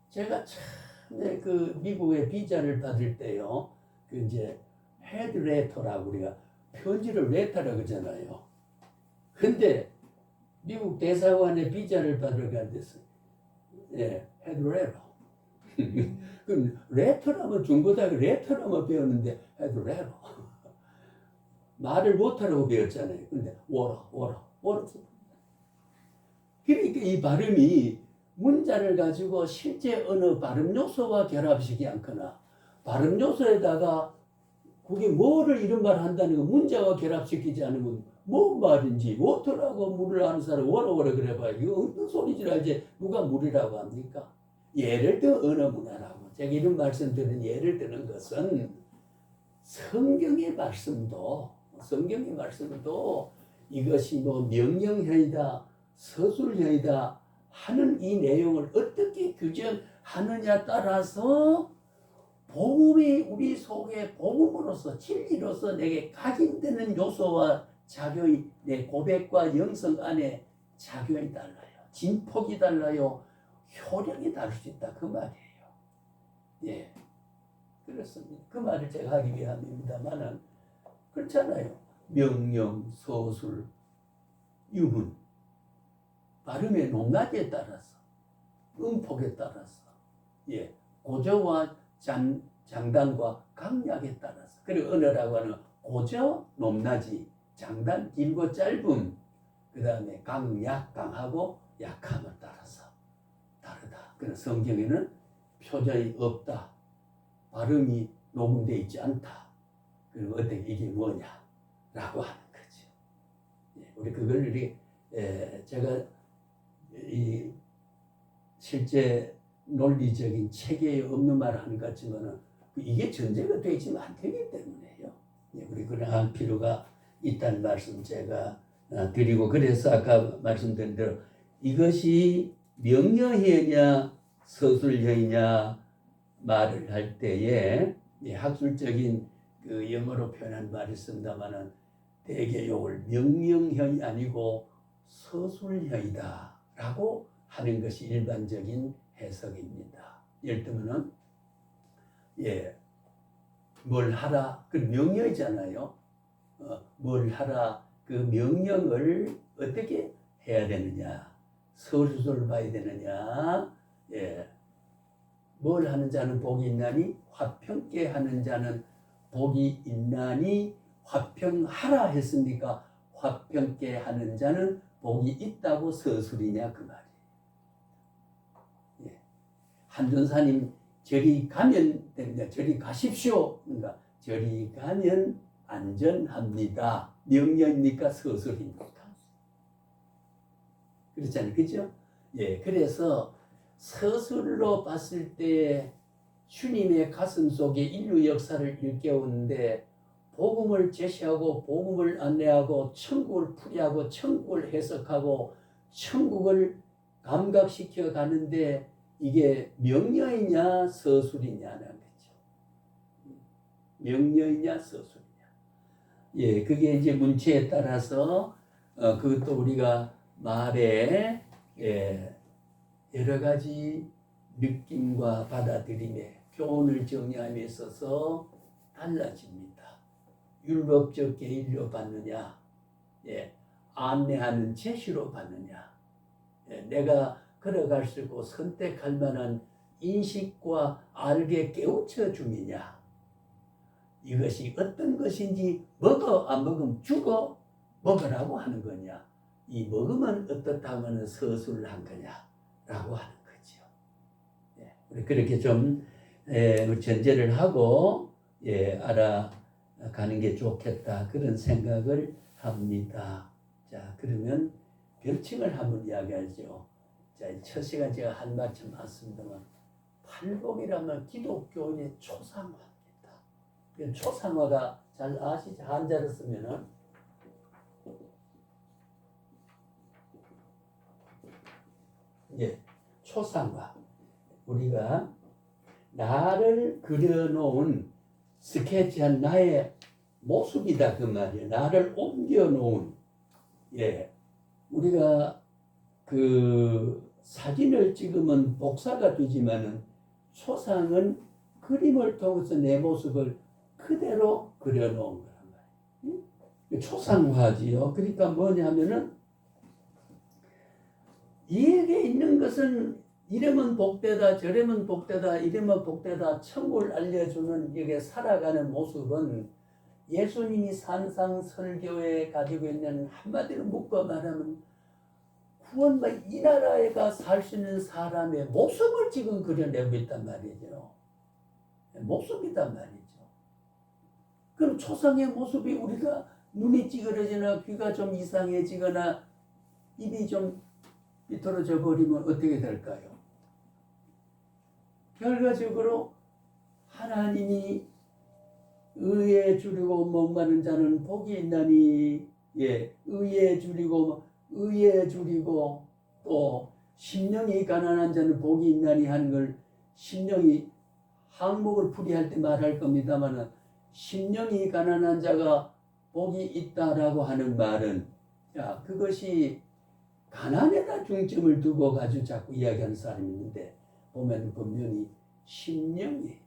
제가 처음에 그 미국의 비자를 받을 때요. 그 이제 헤드레터라고 우리가 편지를 레터라고 하잖아요. 근데 미국 대사관에 비자를 받으러 간댔어. 예, 헤드레터. 그럼 레터라면 중고등학교 레터라면 배웠는데 헤드레터. 말을 못하라고 배웠잖아요. 근데 워러. 그러니까 이 발음이 문자를 가지고 실제 어느 발음 요소와 결합시키지 않거나 발음 요소에다가 그게 뭐를 이런 말 한다는 거 문자와 결합시키지 않으면 뭔 말인지 워터라고 물을 아는 사람 워러워러 그래봐요. 이거 어떤 소리인지 알지 누가 물이라고 합니까? 예를 들어 언어 문화라고 제가 이런 말씀드리는 예를 드는 것은 성경의 말씀도 이것이 뭐 명령형이다 서술형이다 하는 이 내용을 어떻게 규정하느냐 따라서 복음이 우리 속에 복음으로서 진리로서 내게 각인되는 요소와 작용이 내 고백과 영성 안에 작용이 달라요. 진폭이 달라요. 효력이 다를 수 있다 그 말이에요. 예, 그렇습니다. 그 말을 제가 하기 위함입니다만은 그렇잖아요. 명령, 서술, 유문 발음의 높낮이에 따라서 음폭에 따라서 예, 고저와 장단과 강약에 따라서 그리고 언어라고 하는 고저, 높낮이, 장단, 길고 짧음 그 다음에 강약, 강하고 약함에 따라서 다르다. 그래서 성경에는 표절이 없다. 발음이 녹음되어 있지 않다. 그리고 어떻게 이게 뭐냐라고 하는 거죠. 예, 우리 그걸 제가 이 실제 논리적인 체계에 없는 말을 하는 것 같지만은 이게 전제가 되어 있으면 안 되기 때문에요. 예, 우리 그럴 필요가 있다는 말씀 제가 드리고 그래서 아까 말씀드린 대로 이것이 명령형이냐 서술형이냐 말을 할 때에 학술적인 그 영어로 표현한 말이 쓴다마는 대개 요걸 명령형이 아니고 서술형이다라고 하는 것이 일반적인 해석입니다. 예를 들면은 뭘 하라 그 명령이잖아요. 뭘 하라 그 명령을 어떻게 해야 되느냐 서술을 봐야 되느냐 뭘 하는 자는 복이 있나니 화평케 하는 자는 복이 있나니 화평하라 했으니까 화평케 하는 자는 복이 있다고 서술이냐 그 말이에요. 예. 한전사님 저리 가면 됩니다. 저리 가십시오. 그러니까 저리 가면 안전합니다. 명령입니까 서술입니까? 그렇잖아요. 그죠? 예. 그래서 서술로 봤을 때 주님의 가슴 속에 인류 역사를 일깨우는데 복음을 제시하고 복음을 안내하고 천국을 풀이하고 천국을 해석하고 천국을 감각시켜 가는데 이게 명령이냐 서술이냐는 거죠. 명령이냐 서술이냐. 예, 그게 이제 문체에 따라서 그것도 우리가 말에 여러 가지 느낌과 받아들임에 교훈을 정리함에 있어서 달라집니다. 율법적 계율로 받느냐, 안내하는 제시로 받느냐, 내가 걸어갈수록 선택할 만한 인식과 알게 깨우쳐 주느냐, 이것이 어떤 것인지 먹어 안 먹으면 죽어 먹으라고 하는 거냐, 이 먹으면 어떻다면 서술한 거냐라고 하는 거죠. 우리 그렇게 좀 전제를 하고 알아가는 게 좋겠다 그런 생각을 합니다. 자, 그러면 별칭을 한번 이야기하죠. 자, 첫 시간 제가 한 말씀 맞습니다만 팔복이라면 기독교인의 초상화입니다. 초상화가 잘 아시죠? 한자를 쓰면은 초상화. 우리가 나를 그려놓은 스케치한 나의 모습이다 그 말이에요. 나를 옮겨놓은 우리가 그 사진을 찍으면 복사가 되지만은 초상은 그림을 통해서 내 모습을 그대로 그려놓은 거란 말이에요. 초상화지요. 그러니까 뭐냐면은 이에게 있는 것은 이러면 복되다 저러면 복되다 이러면 복되다 천국을 알려주는 이게 살아가는 모습은 예수님이 산상설교에 가지고 있는 한마디로 묶어 말하면 구원과 이 나라에 가 살 수 있는 사람의 모습을 지금 그려내고 있단 말이죠. 모습이단 말이죠. 그럼 초상의 모습이 우리가 눈이 찌그러지거나 귀가 좀 이상해지거나 입이 좀 삐뚤어져 버리면 어떻게 될까요? 결과적으로 하나님이 의에 줄이고 목마른 자는 복이 있나니 의에 줄이고 또 심령이 가난한 자는 복이 있나니 하는 걸 심령이 항목을 풀이할 때 말할 겁니다만 심령이 가난한 자가 복이 있다라고 하는 말은 그것이 가난에다 중점을 두고 가지고 자꾸 이야기하는 사람이 있는데 보면 분명히 심령이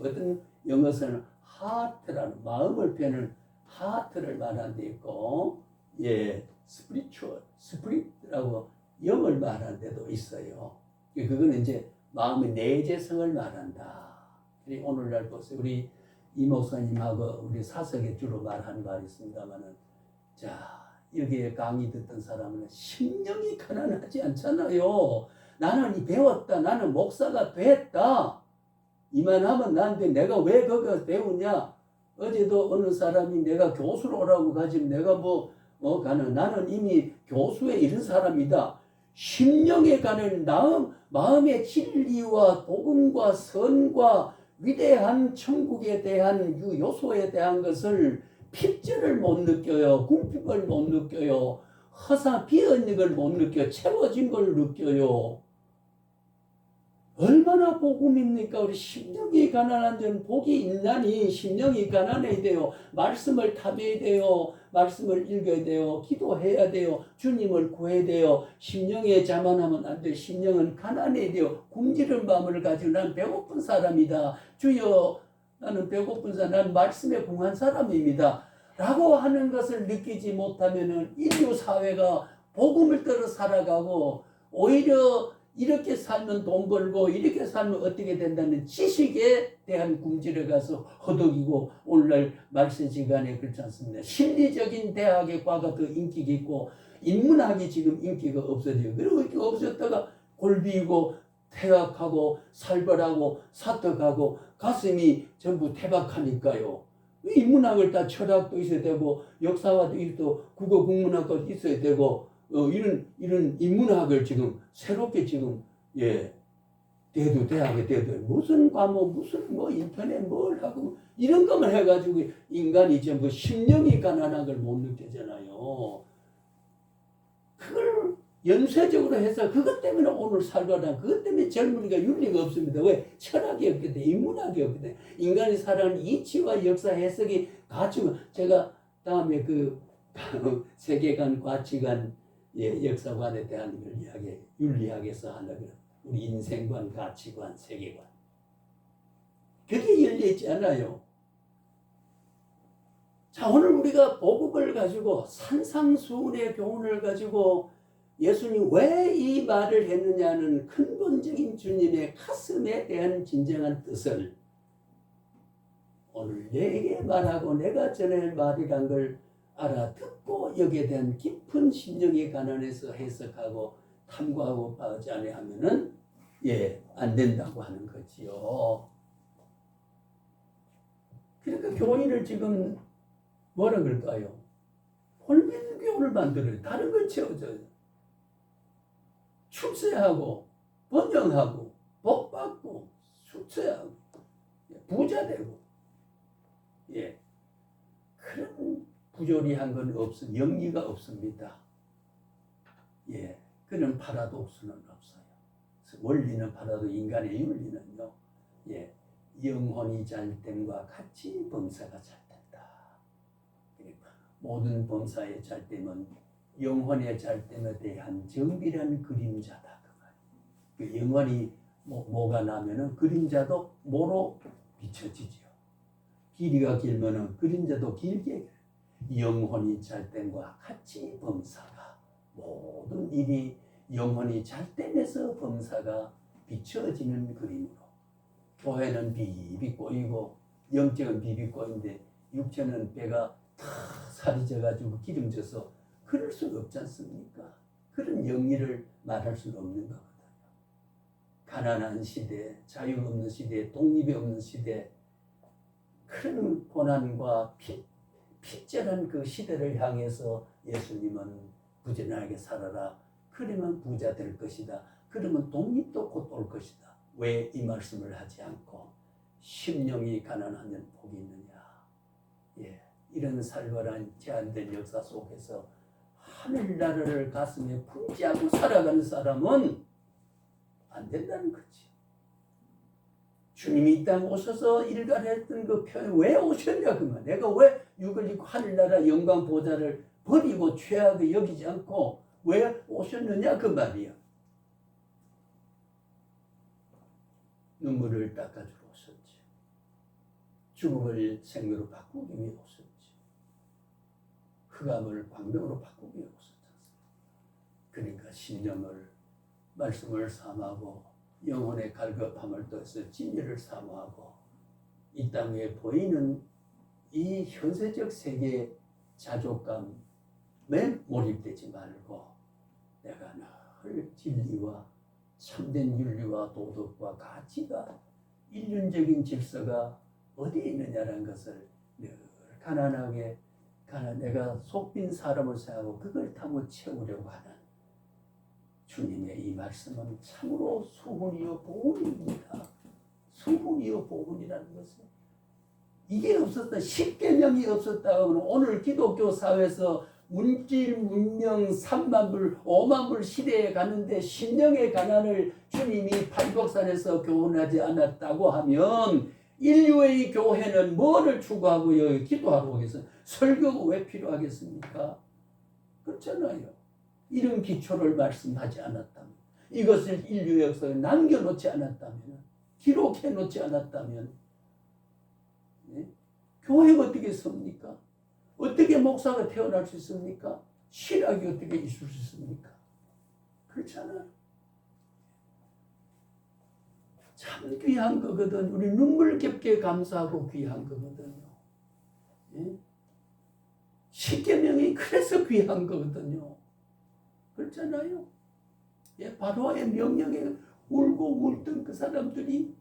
어떤 영어에서는 하트라는 마음을 표현하는 하트를 말하는 데 있고 스피릿이라고 영을 말하는 데도 있어요. 그거는 이제 마음의 내재성을 말한다. 오늘날 보세요. 우리 이 목사님하고 우리 사석에 주로 말하는 말이 있습니다만은 자 여기에 강의 듣던 사람은 심령이 가난하지 않잖아요. 나는 배웠다. 나는 목사가 됐다. 이만하면 난데 내가 왜 거기서 배우냐? 어제도 어느 사람이 내가 교수로 오라고 가지고 내가 가는 나는 이미 교수에 이른 사람이다. 심령에 가는 마음의 진리와 복음과 선과 위대한 천국에 대한 요소에 대한 것을 필제를 못 느껴요. 궁핍을 못 느껴요. 허사 비어있는 걸 못 느껴요. 채워진 걸 느껴요. 얼마나 복음입니까? 우리 심령이 가난한 자는 복이 있나니 심령이 가난해야 돼요. 말씀을 탐해야 돼요. 말씀을 읽어야 돼요. 기도해야 돼요. 주님을 구해야 돼요. 심령에 자만하면 안 돼요. 심령은 가난해야 돼요. 굶주린 마음을 가지고 난 배고픈 사람이다. 주여 나는 배고픈 사람, 난 말씀에 궁한 사람입니다. 라고 하는 것을 느끼지 못하면 인류 사회가 복음을 따라 살아가고 오히려 이렇게 살면 돈 벌고 이렇게 살면 어떻게 된다는 지식에 대한 궁지를 가서 허덕이고 오늘날 말세 시간에 그렇지 않습니다. 심리적인 대학의 과가 더 인기가 있고 인문학이 지금 인기가 없어져요. 그리고 이렇게 없어졌다가 골비이고 퇴학하고 살벌하고 사떡하고 가슴이 전부 태박하니까요. 인문학을 다 철학도 있어야 되고 역사와도 있고 국어 국문학도 있어야 되고 이런 인문학을 지금 새롭게 지금 대학에 대도 무슨 과목 무슨 인터넷 뭘 하고 이런 것만 해가지고 인간이 전부 심령이 가난한 걸 못 느끼잖아요. 그걸 연쇄적으로 해서 그것 때문에 오늘 살거나 그것 때문에 젊은이가 윤리가 없습니다. 왜? 철학이 없기 때문에 인문학이 없기 때문에 인간이 살아가는 이치와 역사 해석이 갖추면 제가 다음에 세계관, 가치관, 역사관에 대한 걸 이야기, 윤리학에서 하려고 우리 인생관, 가치관, 세계관. 그게 열려있지 않아요. 자, 오늘 우리가 복음을 가지고 산상수훈의 교훈을 가지고 예수님 왜 이 말을 했느냐는 근본적인 주님의 가슴에 대한 진정한 뜻을 오늘 내게 말하고 내가 전할 말이란 걸 알아듣고 여기에 대한 깊은 심령의 가난에서 해석하고 탐구하고 빠지 아니하면은 안 된다고 하는 거지요. 그러니까 교인을 지금 뭐라 그럴까요? 홀빈 교훈을 만들어요. 다른 걸 채워줘요. 출세하고 번영하고 복받고 출세하고 부자 되고 그런 부조리한 건 없어. 영리가 없습니다. 그런 파라독스는 없어요. 원리는 팔아도 인간의 윤리는요. 영혼이 잘됨과 같이 범사가 잘된다. 모든 범사의 잘됨은 영혼의 잘됨에 대한 정밀한 그림자다. 그 영혼이 뭐가 나면은 그림자도 뭐로 비춰지죠. 길이가 길면은 그림자도 길게. 영혼이 잘됨과 같이 범사가 모든 일이 영혼이 잘됨에서 범사가 비춰지는 그림으로. 교회는 비비 꼬이고 영적은 비비 꼬인데 육체는 배가 다 살이 져가지고 기름져서 그럴 수는 없지 않습니까? 그런 영리를 말할 수는 없는 거거든요. 가난한 시대, 자유 없는 시대, 독립이 없는 시대, 그런 고난과 핍절한 그 시대를 향해서 예수님은 부지런하게 살아라. 그러면 부자 될 것이다. 그러면 독립도 곧 올 것이다. 왜 이 말씀을 하지 않고 심령이 가난하면 복이 있느냐. 이런 살벌한 제한된 역사 속에서 하늘나라를 가슴에 품지하고 살아가는 사람은 안 된다는 거지. 주님이 이 땅에 오셔서 일관했던 그 표현 왜 오셨냐 그 말. 내가 왜 육을 입고 하늘나라 영광 보좌를 버리고 최악을 여기지 않고 왜 오셨느냐 그 말이야. 눈물을 닦아주러 오셨지. 죽음을 생명으로 바꾸기 위해 오셨지. 흑암을 광명으로 바꾸기 위해 오셨지. 그러니까 신령을 말씀을 삼하고 영혼의 갈급함을 떠서 진리를 사모하고 이 땅에 보이는 이 현세적 세계의 자족감에 몰입되지 말고 내가 늘 진리와 참된 윤리와 도덕과 가치가 인륜적인 질서가 어디에 있느냐는 것을 늘 가난하게 내가 속빈 사람을 생각하고 그걸 탐구 채우려고 하는 주님의 이 말씀은 참으로 수훈이요 보훈입니다. 수훈이요 보훈이라는 것은 이게 없었다. 10계명이 없었다 하면 오늘 기독교 사회에서 물질, 문명, 3만 불, 5만 불 시대에 가는데 심령의 가난을 주님이 팔복산에서 교훈하지 않았다고 하면 인류의 교회는 뭐를 추구하고 여기 기도하러 오겠어요? 설교가 왜 필요하겠습니까? 그렇잖아요. 이런 기초를 말씀하지 않았다면, 이것을 인류 역사에 남겨놓지 않았다면, 기록해 놓지 않았다면 교회가 어떻게 섭니까? 어떻게 목사가 태어날 수 있습니까? 신학이 어떻게 있을 수 있습니까? 그렇잖아요. 참 귀한 거거든. 우리 눈물겹게 감사하고 귀한 거거든요. 십계명이 그래서 귀한 거거든요. 그렇잖아요. 바로의 명령에 울고 울던 그 사람들이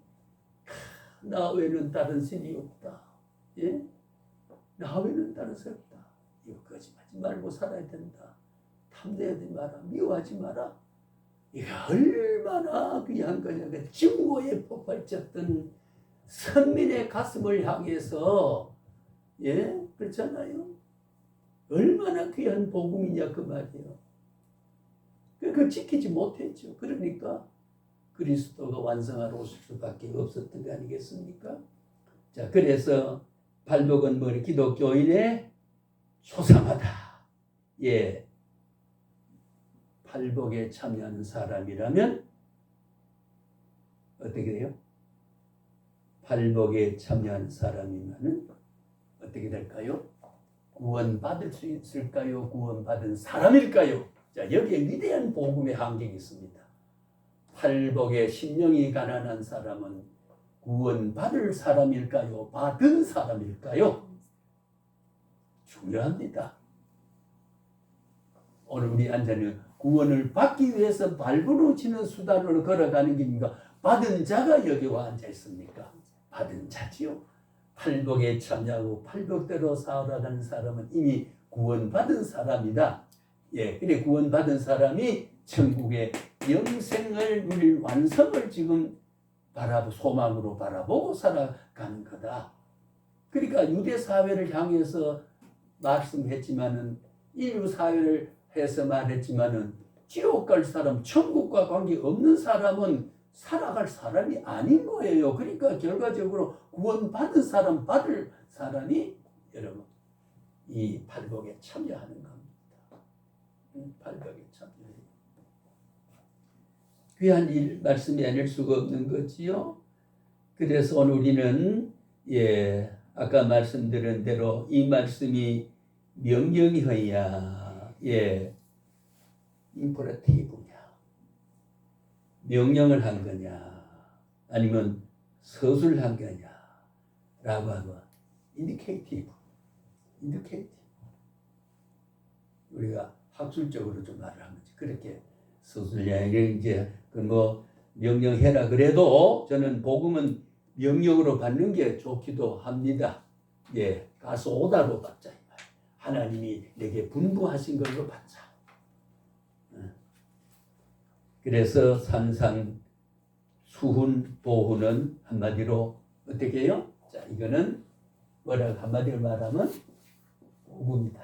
나 외에는 다른 신이 없다. 나 외에는 다른 신이 없다. 이거 거짓말하지 말고 살아야 된다. 탐내지 마라. 미워하지 마라. 이게 얼마나 귀한 거냐. 증오에 폭발쳤던 선민의 가슴을 향해서 그렇잖아요. 얼마나 귀한 복음이냐 그 말이에요. 그걸 지키지 못했죠. 그러니까 그리스도가 완성하러 오실 수밖에 없었던 거 아니겠습니까? 자, 그래서 발복은 기독교인의 소상하다. 예, 팔복에 참여하는 사람이라면 어떻게 돼요? 팔복에 참여하는 사람이면 어떻게 될까요? 구원받을 수 있을까요? 구원받은 사람일까요? 자, 여기에 위대한 복음의 한계가 있습니다. 팔복에 심령이 가난한 사람은 구원받을 사람일까요? 받은 사람일까요? 중요합니다. 오늘 우리 앉아는 구원을 받기 위해서 발부르치는 수단으로 걸어가는 길인가? 받은 자가 여기 와 앉아 있습니까? 받은 자지요. 팔복에 참여하고 팔복대로 살아가는 사람은 이미 구원받은 사람이다. 예, 그래 구원받은 사람이 천국의 영생을 누릴 완성을 지금 소망으로 바라보고 살아가는 거다. 그러니까 유대 사회를 향해서 말씀했지만은 인류 사회를 해서 말했지만은 지옥 갈 사람, 천국과 관계 없는 사람은 살아갈 사람이 아닌 거예요. 그러니까 결과적으로 구원받은 사람, 받을 사람이 여러분 이 팔복에 참여하는 겁니다. 팔복에 참여해요. 귀한 일 말씀이 아닐 수가 없는 거지요. 그래서 오늘 우리는 아까 말씀드린 대로 이 말씀이 명령이어야 임퍼레티브냐 명령을 한 거냐 아니면 서술한 거냐 라고 하면 인디케이티브 우리가 학술적으로 좀 말을 하면 그렇게 서술이야 이제 뭐 명령해라 그래도 저는 복음은 명령으로 받는 게 좋기도 합니다. 예, 가서 오다로 받자. 하나님이 내게 분부하신 걸로 받자. 그래서 산상, 수훈, 보훈은 한마디로 어떻게 해요? 자, 이거는 뭐라고 한마디로 말하면 복음이다.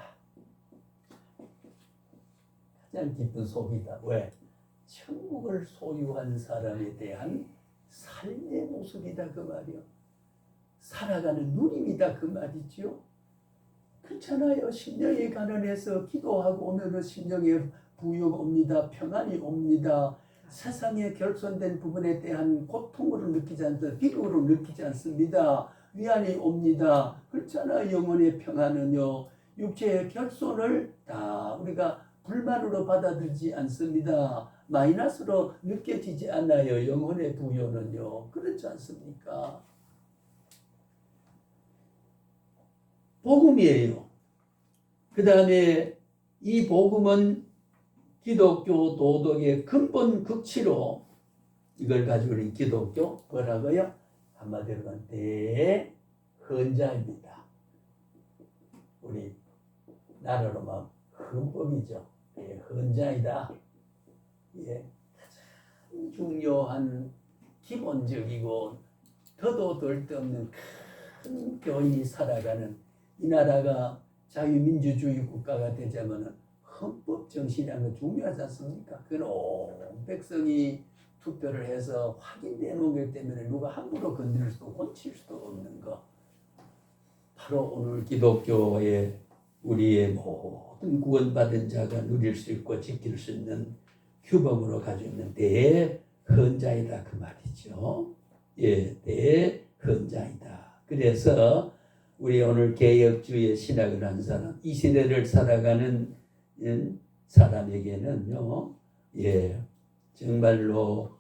가장 기쁜 소비다. 왜? 천국을 소유한 사람에 대한 삶의 모습이다 그 말이요. 살아가는 누림이다 그 말이죠. 그렇잖아요. 심령이 가난해서 기도하고 오면은 심령에 부유가 옵니다. 평안이 옵니다. 세상에 결손된 부분에 대한 고통으로 느끼지 않습니다. 비극으로 느끼지 않습니다. 위안이 옵니다. 그렇잖아요. 영혼의 평안은요. 육체의 결손을 다 우리가 불만으로 받아들이지 않습니다. 마이너스로 느껴지지 않아요. 영혼의 부여는요. 그렇지 않습니까? 복음이에요. 그 다음에 이 복음은 기독교 도덕의 근본 극치로 이걸 가지고 있는 기독교 뭐라고요? 한마디로 하면 대헌자입니다. 우리 나라로 막 헌법이죠. 대헌자이다. 예, 가장 중요한 기본적이고 더도 덜 데 없는 큰 교인이 살아가는 이 나라가 자유민주주의 국가가 되자면은 헌법 정신이라는 거 중요하지 않습니까? 그건 온 백성이 투표를 해서 확인되어 놓은 것 때문에 누가 함부로 건드릴 수도 고칠 수도 없는 거. 바로 오늘 기독교의 우리의 모든 구원받은 자가 누릴 수 있고 지킬 수 있는 규범으로 가지고 있는 대헌자이다 그 말이죠. 예, 대헌자이다. 그래서 우리 오늘 개혁주의 신학을 한 사람, 이 시대를 살아가는 사람에게는요, 정말로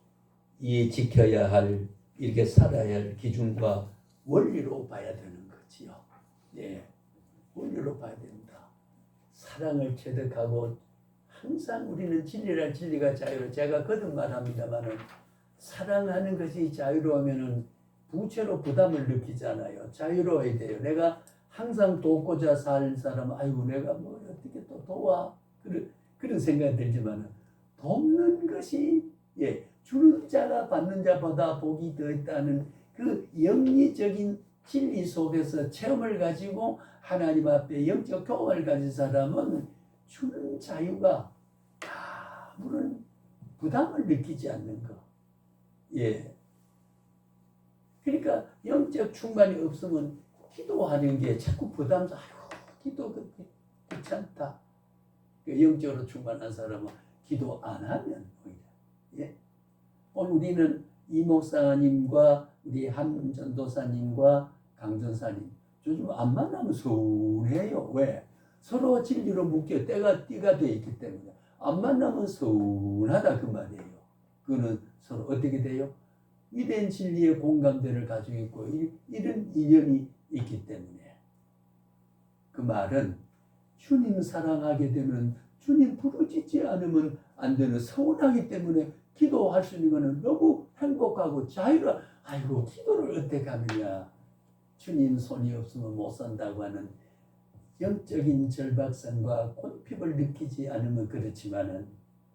이 지켜야 할, 이렇게 살아야 할 기준과 원리로 봐야 되는 거지요. 예, 원리로 봐야 된다. 사랑을 체득하고 항상 우리는 진리란 진리가 자유로 제가 거듭 말합니다만은 사랑하는 것이 자유로우면은 부채로 부담을 느끼잖아요. 자유로워야 돼요. 내가 항상 돕고자 살 사람은 아이고 내가 뭐 어떻게 또 도와 그런 생각이 들지만 돕는 것이 주는 자가 받는 자보다 복이 더 있다는 그 영리적인 진리 속에서 체험을 가지고 하나님 앞에 영적 교감을 가진 사람은 주는 자유가 아무런 부담을 느끼지 않는 거. 그러니까 영적 충만이 없으면 기도하는 게 자꾸 부담스러워. 기도 귀찮다. 그 영적으로 충만한 사람은 기도 안 하면 오히려. 예. 오늘 우리는 이 목사님과 우리 한 전도사님과 강 전사님 요즘 안 만나면 서운해요. 왜? 서로 진리로 묶여 띠가 돼 있기 때문에 안 만나면 서운하다 그 말이에요. 그거는 서로 어떻게 돼요? 이런 진리의 공감대를 가지고 있고 이런 인연이 있기 때문에 그 말은 주님 사랑하게 되면 주님 부르짖지 않으면 안 되는 서운하기 때문에 기도할 수 있는 것은 너무 행복하고 자유로 아이고 기도를 어떻게 하느냐 주님 손이 없으면 못 산다고 하는 영적인 절박성과 곤핍을 느끼지 않으면 그렇지만은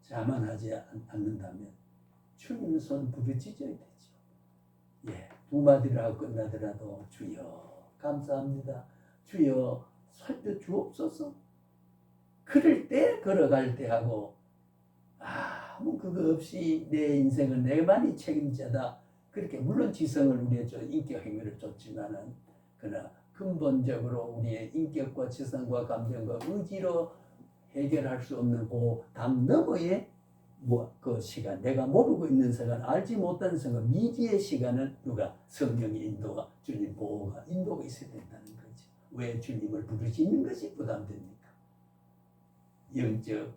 자만하지 않는다면 주님 손 부르짖어야 되죠. 예, 두 마디를 하고 끝나더라도 주여 감사합니다. 주여 살펴주옵소서. 그럴 때 걸어갈 때 하고 아무 그거 없이 내 인생은 내만이 책임자다. 그렇게 물론 지성을 우리의 인격 행위를 쫓지만은 그러나 근본적으로 우리의 인격과 지성과 감정과 의지로 해결할 수 없는 그 너머의 그 시간, 내가 모르고 있는 시간, 알지 못하는 시간, 미지의 시간은 누가 성령의 인도가 주님 보호가 인도가 있어야 된다는 거죠. 왜 주님을 부르시는 것이 부담됩니까? 영적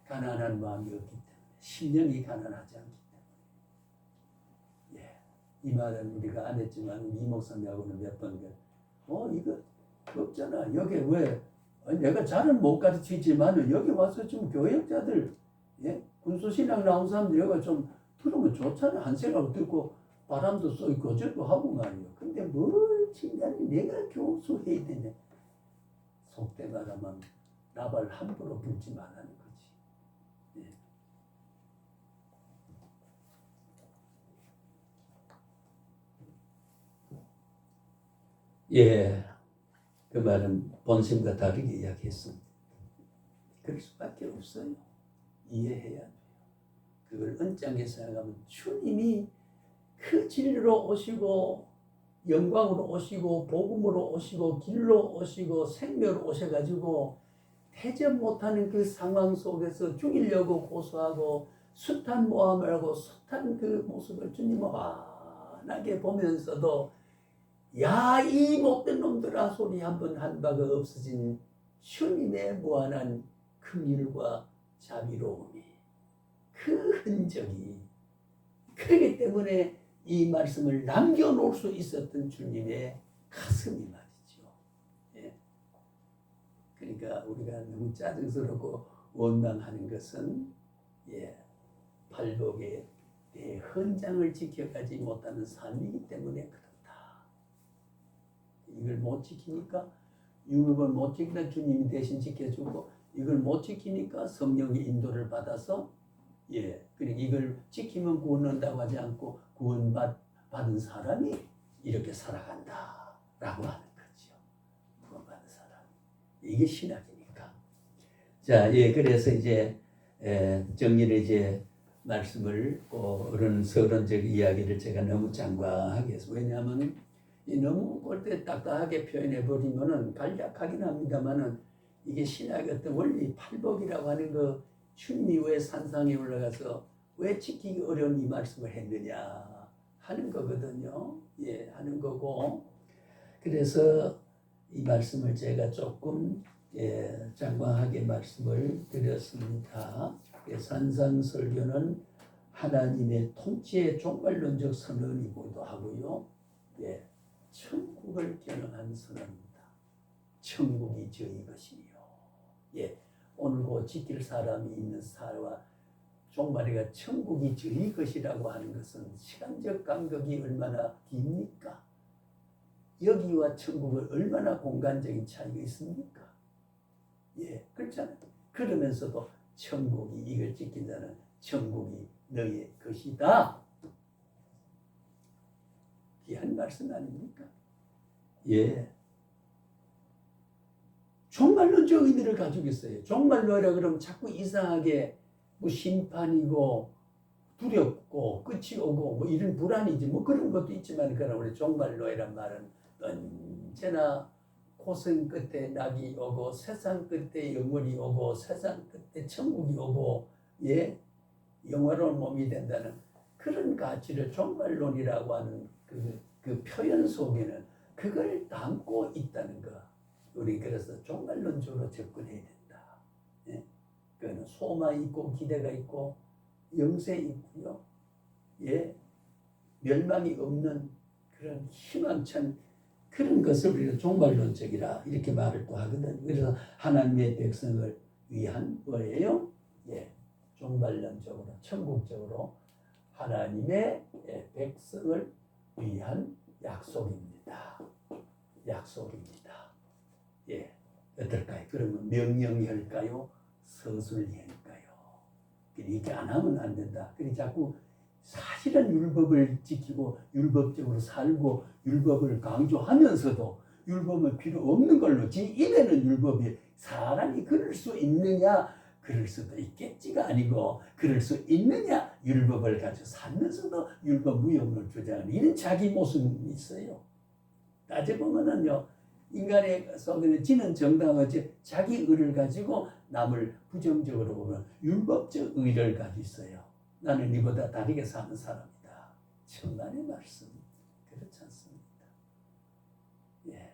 가난한 마음이 없기 때문에 심령이 가난하지 않기 때문에 이 말은 우리가 안 했지만 우리 이 목사님하고는 몇 번 이거 없잖아. 여기 왜 내가 잘은 못 가르치지만 여기 와서 좀 교역자들 군수신앙 나온 사람들 여기가 좀 들으면 좋잖아. 한 생각 듣고 바람도 쏘고 어쩌고 하고 말이요. 근데 뭘 진짜니 내가 교수해야 되냐. 속된 말하면 나발 함부로 불지 말라는 거지. 그 말은 본심과 다르게 이야기했습니다. 그럴 수밖에 없어요. 이해해야 돼요. 그걸 은장하게 생각하면 주님이 그 진리로 오시고 영광으로 오시고 복음으로 오시고 길로 오시고 생명으로 오셔가지고 대접 못하는 그 상황 속에서 죽이려고 고소하고 숱한 모함을 하고 숱한 그 모습을 주님은 환하게 보면서도 야 이 못된 놈들아 소리 한번 한 바가 없어진 주님의 무한한 긍휼과 자비로움이 그 흔적이 그렇기 때문에 이 말씀을 남겨놓을 수 있었던 주님의 가슴이 말이죠. 그러니까 우리가 너무 짜증스럽고 원망하는 것은 팔복의 헌장을 지켜가지 못하는 삶이기 때문에 그렇다. 이걸 못 지키니까 율법을 못 지키니까 주님이 대신 지켜주고 이걸 못 지키니까 성령의 인도를 받아서 그러니까 이걸 지키면 구원한다고 하지 않고 구원받은 사람이 이렇게 살아간다라고 하는 거죠. 구원받은 사람. 이게 신학이니까. 자, 그래서 이제 정리를 이제 말씀을 그런 서론적 이야기를 제가 너무 장관하게 해서 왜냐하면 너무 꼴대 딱딱하게 표현해 버리면은 간략하긴 합니다만은 이게 신학의 어떤 원리 팔복이라고 하는 거 주님이 왜 산상에 올라가서 왜 지키기 어려운 이 말씀을 했느냐 하는 거거든요. 하는 거고 그래서 이 말씀을 제가 조금 장관하게 말씀을 드렸습니다. 산상설교는 하나님의 통치의 종말론적 선언이기도 하고요. 천국을 겨냥한 선언입니다. 천국이 저희 것이요. 오늘 곧 지킬 사람이 있는 사회와 종말이가 천국이 저희 것이라고 하는 것은 시간적 간격이 얼마나 깁니까? 여기와 천국은 얼마나 공간적인 차이가 있습니까? 그렇잖아요. 그러면서도 천국이 이걸 지킨다는 천국이 너의 것이다. 귀한 말씀 아닙니까? 종말론적 의미를 가지고 있어요. 종말론이라 그러면 자꾸 이상하게 뭐 심판이고 두렵고 끝이 오고 뭐 이런 불안이지 뭐 그런 것도 있지만 그러나 우리 종말론이란 말은 언제나 고생 끝에 낙이 오고 세상 끝에 영원이 오고 세상 끝에 천국이 오고 예 영화로운 몸이 된다는 그런 가치를 종말론이라고 하는 그 표현 속에는 그걸 담고 있다는 거. 우리 그래서 종말론적으로 접근해야 된다. 예? 그거는 소망이 있고 기대가 있고 영생이 있고요. 예? 멸망이 없는 그런 희망찬 그런 것을 우리가 종말론적이라 이렇게 말을 또 하거든. 그래서 하나님의 백성을 위한 거예요. 예, 종말론적으로 천국적으로 하나님의 백성을 위한 약속입니다. 약속입니다. 예, 어떨까요? 그러면 명령할까요? 서술할까요? 이렇게 안 하면 안 된다. 그리 자꾸 사실은 율법을 지키고 율법적으로 살고 율법을 강조하면서도 율법은 필요 없는 걸로 지 입에는 율법이 사람이 그럴 수 있느냐 그럴 수도 있겠지가 아니고 그럴 수 있느냐 율법을 가지고 살면서도 율법 무용을 주장하는 이런 자기 모습이 있어요. 따져보면은요 인간의 속에는 지는 정당하지 자기 의를 가지고 남을 부정적으로 보면 율법적 의를 가지고 있어요. 나는 이보다 다르게 사는 사람이다. 천만의 말씀. 그렇지 않습니다. 예.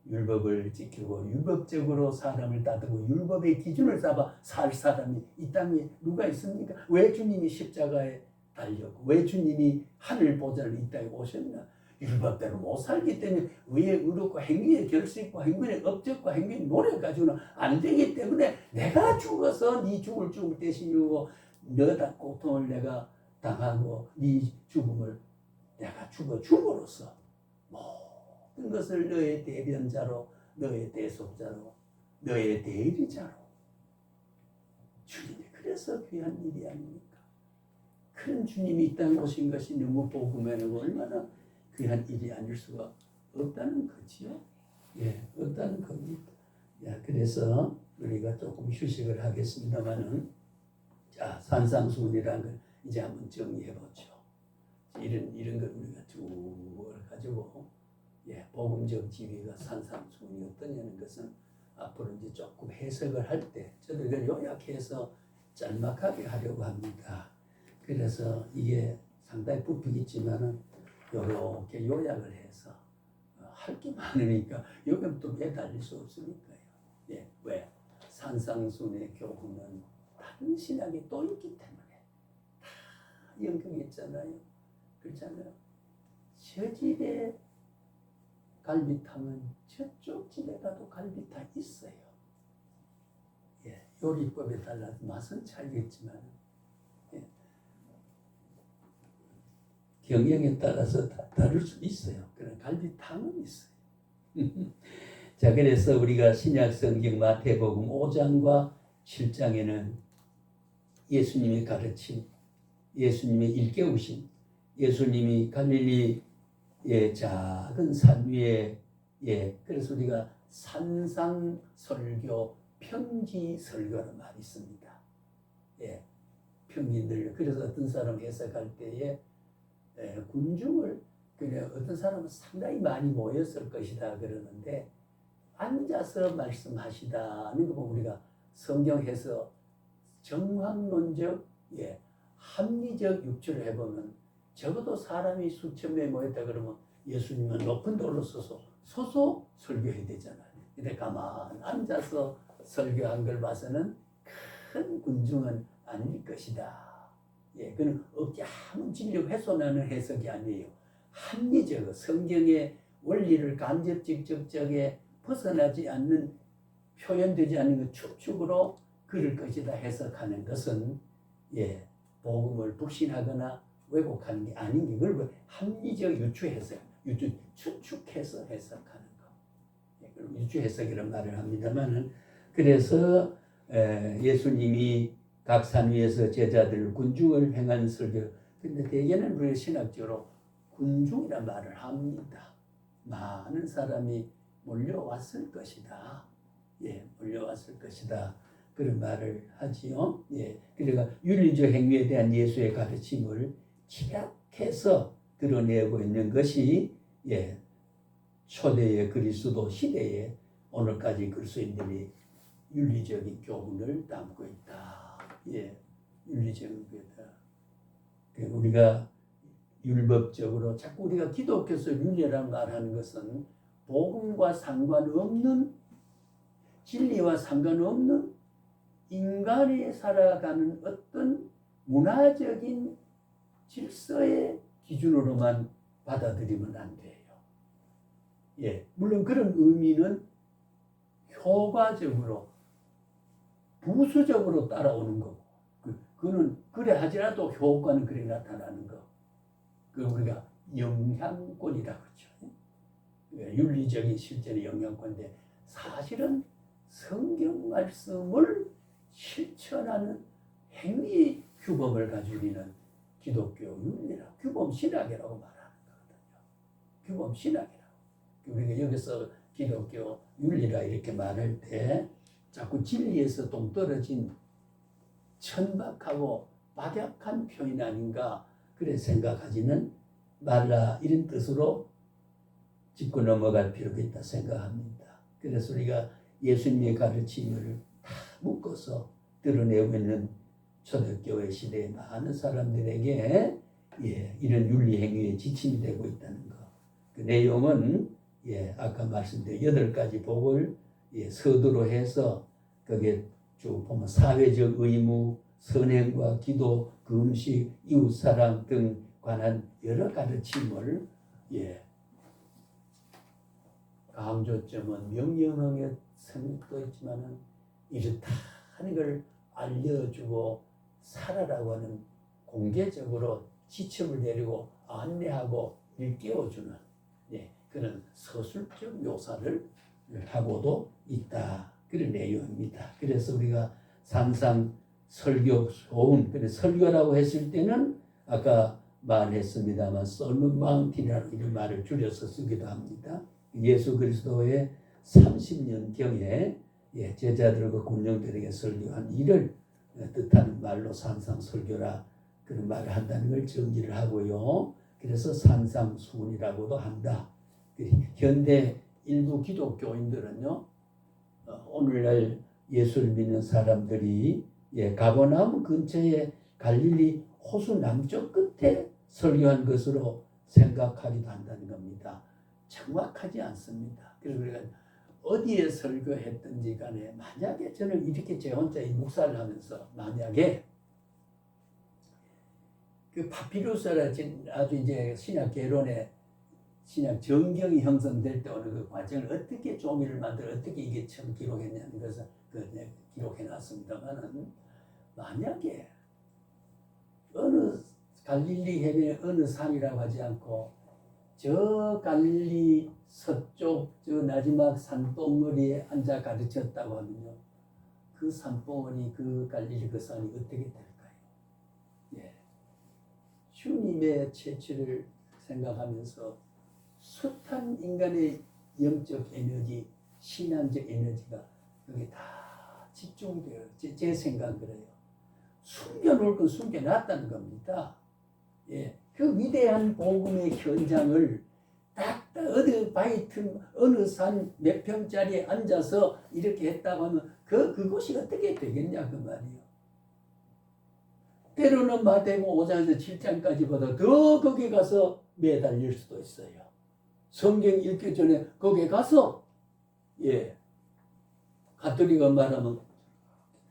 율법을 지키고 율법적으로 사람을 따르고 율법의 기준을 잡아 살 사람이 이 땅에 누가 있습니까? 왜 주님이 십자가에 달렸고 왜 주님이 하늘 보좌를 이 땅에 오셨나? 율법대로 못 살기 때문에 의의 의롭고 행위의 결수 있고 행위의 업적과 행위의 노력 가지고는 안 되기 때문에 내가 죽어서 네 죽을 대신이고 너다 고통을 내가 당하고 네 죽음을 내가 죽음으로써 모든 것을 너의 대변자로 너의 대속자로 너의 대리자로 주님이 그래서 귀한 일이 아닙니까? 큰 주님이 이 땅에 오신 것이 너무 복음에는 얼마나 귀한 일이 아닐 수가 없다는 거지요. 예, 없다는 겁니다. 야, 그래서 우리가 조금 휴식을 하겠습니다만은 자, 산상수훈이라는 걸 이제 한번 정리해 보죠. 이런 걸 우리가 쭉 가지고 예, 복음적 지위가 산상수훈이 어떠냐는 것은 앞으로 이제 조금 해석을 할 때 저도 이걸 요약해서 짤막하게 하려고 합니다. 그래서 이게 상당히 부피겠지만은 이렇게 요약을 해서 할 게 많으니까 여기는 또 매달릴 수 없으니까요. 예, 왜? 산상수훈의 교훈은 다른 신학이 또 있기 때문에 다 연결이 있잖아요. 그렇잖아요. 저 집에 갈비탕은 저쪽 집에 가도 갈비탕 있어요. 예, 요리법에 따라서 맛은 차이겠지만 예, 경영에 따라서 다 다를 수 있어요. 그런 갈비탕은 있어요. 자, 그래서 우리가 신약 성경 마태복음 5장과 7장에는 예수님의 가르침, 예수님의 일깨우심, 예수님이 갈릴리의 작은 산 위에 그래서 우리가 산상설교, 평지설교라는 말이 있습니다. 예, 평지들 그래서 어떤 사람 해석할 때에 군중을 그냥 어떤 사람은 상당히 많이 모였을 것이다 그러는데 앉아서 말씀하시다는 거 보면 우리가 성경에서 정황론적 합리적 육출을 해보면 적어도 사람이 수천 명 모였다 그러면 예수님은 높은 돌로 서서 설교해야 되잖아요. 근데 가만 앉아서 설교한 걸 봐서는 큰 군중은 아닐 것이다. 예, 그는 어깨 아무 진력 훼손하는 해석이 아니에요. 합리적 성경의 원리를 간접 직접적에 벗어나지 않는 표현되지 않는 그 축축으로 그럴 것이다 해석하는 것은 복음을 불신하거나 왜곡하는 게 아닌 게 그걸 합리적 추측해서 해석하는 거. 유추 해석이라는 말을 합니다만은 그래서 예수님이 각 산 위에서 제자들 군중을 행한 설교. 근데 대개는 우리 신학적으로 군중이란 말을 합니다. 많은 사람이 몰려왔을 것이다. 몰려왔을 것이다. 그런 말을 하지요. 그러니까 윤리적 행위에 대한 예수의 가르침을 집약해서 드러내고 있는 것이 초대의 그리스도 시대에 오늘까지 그리스도인들이 윤리적인 교훈을 담고 있다. 예, 윤리적인 거다. 우리가 율법적으로 자꾸 우리가 기독교에서 윤리라는 말하는 것은 복음과 상관없는 진리와 상관없는 인간이 살아가는 어떤 문화적인 질서의 기준으로만 받아들이면 안 돼요. 예, 물론 그런 의미는 효과적으로 부수적으로 따라오는 거고, 그거는 그래 하지라도 효과는 그래 나타나는 거. 그 우리가 영향권이라 그러죠. 윤리적인 실제의 영향권인데 사실은 성경 말씀을 실천하는 행위 규범을 가지고 있는 기독교 윤리라 규범 신학이라고 말하는 거거든요. 규범 신학이라고. 우리가 여기서 기독교 윤리라 이렇게 말할 때 자꾸 진리에서 동떨어진 천박하고 박약한 표현 아닌가 그래 생각하지는 말라 이런 뜻으로 짚고 넘어갈 필요가 있다 생각합니다. 그래서 우리가 예수님의 가르침을 다 묶어서 드러내고 있는 초대교회 시대의 많은 사람들에게 이런 윤리행위의 지침이 되고 있다는 것. 그 내용은 아까 말씀드린 8가지 복을 서두로 해서 거기에 쭉 보면 사회적 의무, 선행과 기도, 금식, 이웃사랑 등 관한 여러 가르침을 강조점은 명령형의 성격도 있지만은 이렇다 하는 걸 알려주고 살아라고 하는 공개적으로 지침을 내리고 안내하고 일깨워주는 그런 서술적 묘사를 하고도 있다. 그런 내용입니다. 그래서 우리가 항상 설교 소훈, 설교라고 했을 때는 아까 말했습니다만 sermon mount이라는 이런 말을 줄여서 쓰기도 합니다. 예수 그리스도의 30년경에 제자들과 군령들에게 설교한 일을 뜻하는 말로 산상설교라 그런 말을 한다는 걸 정리를 하고요. 그래서 산상수훈이라고도 한다. 현대 일부 기독교인들은요, 오늘날 예수를 믿는 사람들이 가버나움 근처에 갈릴리 호수 남쪽 끝에 설교한 것으로 생각하기도 한다는 겁니다. 정확하지 않습니다. 그래서 우리가 어디에 설교했든지 간에 만약에 저는 이렇게 제 혼자 이 묵사를 하면서 만약에 그 파피루스라는 아주 이제 신약 개론의 신약 정경이 형성될 때 어느 그 과정을 어떻게 종이를 만들어 어떻게 이게 처음 기록했냐는 것을 기록해 놨습니다만은 만약에 어느 갈릴리 해변의 어느 산이라고 하지 않고 저 갈릴리 서쪽 저 마지막 산봉우리에 앉아 가르쳤다고 하면요, 그 산봉우리 그 갈릴리 그 산이 어떻게 될까요? 주님의 채취를 생각하면서 숱한 인간의 영적 에너지, 신앙적 에너지가 여기 다 집중돼요. 제 생각은 그래요. 숨겨놓을 건 숨겨놨다는 겁니다. 그 위대한 복음의 현장을 딱 어디 바위 틈 어느 산 몇 평짜리에 앉아서 이렇게 했다고 하면 그곳이 어떻게 되겠냐 그 말이에요. 때로는 마태복음 5장에서 7장까지보다 더 거기 가서 매달릴 수도 있어요. 성경 읽기 전에 거기에 가서 가톨릭 말하면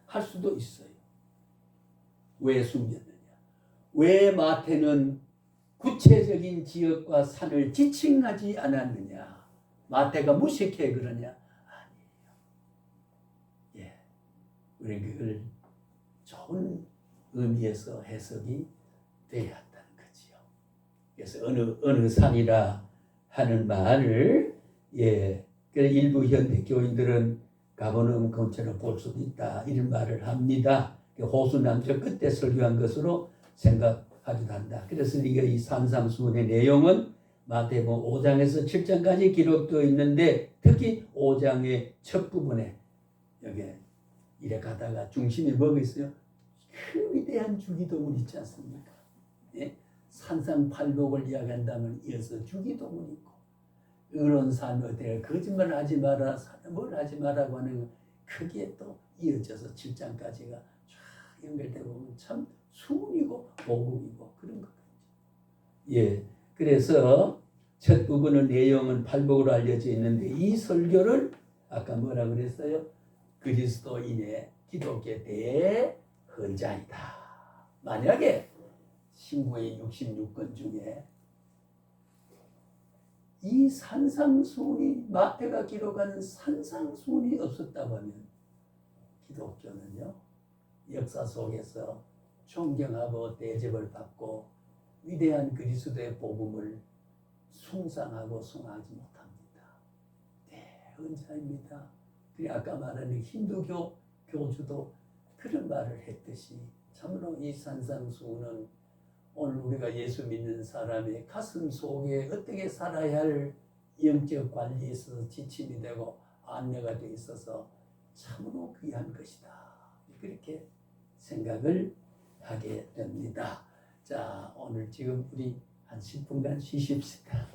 할 수도 있어요. 왜 숨겼느냐? 왜 마태는 구체적인 지역과 산을 지칭하지 않았느냐? 마태가 무식해 그러냐? 아니에요. 우리 그걸 좋은 의미에서 해석이 돼야 한다는 거지요. 그래서 어느 산이라 하는 말을 일부 현대 교인들은 가버나움 근처로 볼 수도 있다 이런 말을 합니다. 호수 남쪽 끝에 설교한 것으로 생각하기도 한다. 그래서 우리가 이 산상수훈의 내용은 마태복음 5장에서 7장까지 기록되어 있는데 특히 5장의 첫 부분에 여기 이래 가다가 중심이 뭐가 있어요? 그 위대한 주기도문 있지 않습니까? 산상팔복을 이야기한다면 이어서 주기도문이 있고 의로운 삶을 대 거짓말하지 마라, 뭘 하지 마라고 하는 크게 또 이어져서 7장까지가 쫙 연결되고 보면 참 수훈이고 복음이고 그런 거죠. 예, 그래서 첫 부분의 내용은 팔복으로 알려져 있는데 이 설교를 아까 뭐라 그랬어요? 그리스도인의 기독교 대헌장이다. 만약에 신구의 66권 중에 이 산상수훈이 마태가 기록한 산상수훈이 없었다고 하면 기독교는요 역사 속에서 존경하고 대접을 받고 위대한 그리스도의 복음을 숭상하고 숭하지 못합니다. 대헌장입니다. 그리고 아까 말한 힌두교 교주도 그런 말을 했듯이 참으로 이 산상수훈은 오늘 우리가 예수 믿는 사람의 가슴 속에 어떻게 살아야 할 영적 관리에 있어서 지침이 되고 안내가 돼 있어서 참으로 귀한 것이다. 그렇게 생각을 하게 됩니다. 자, 오늘 지금 우리 한 10분간 쉬십시다.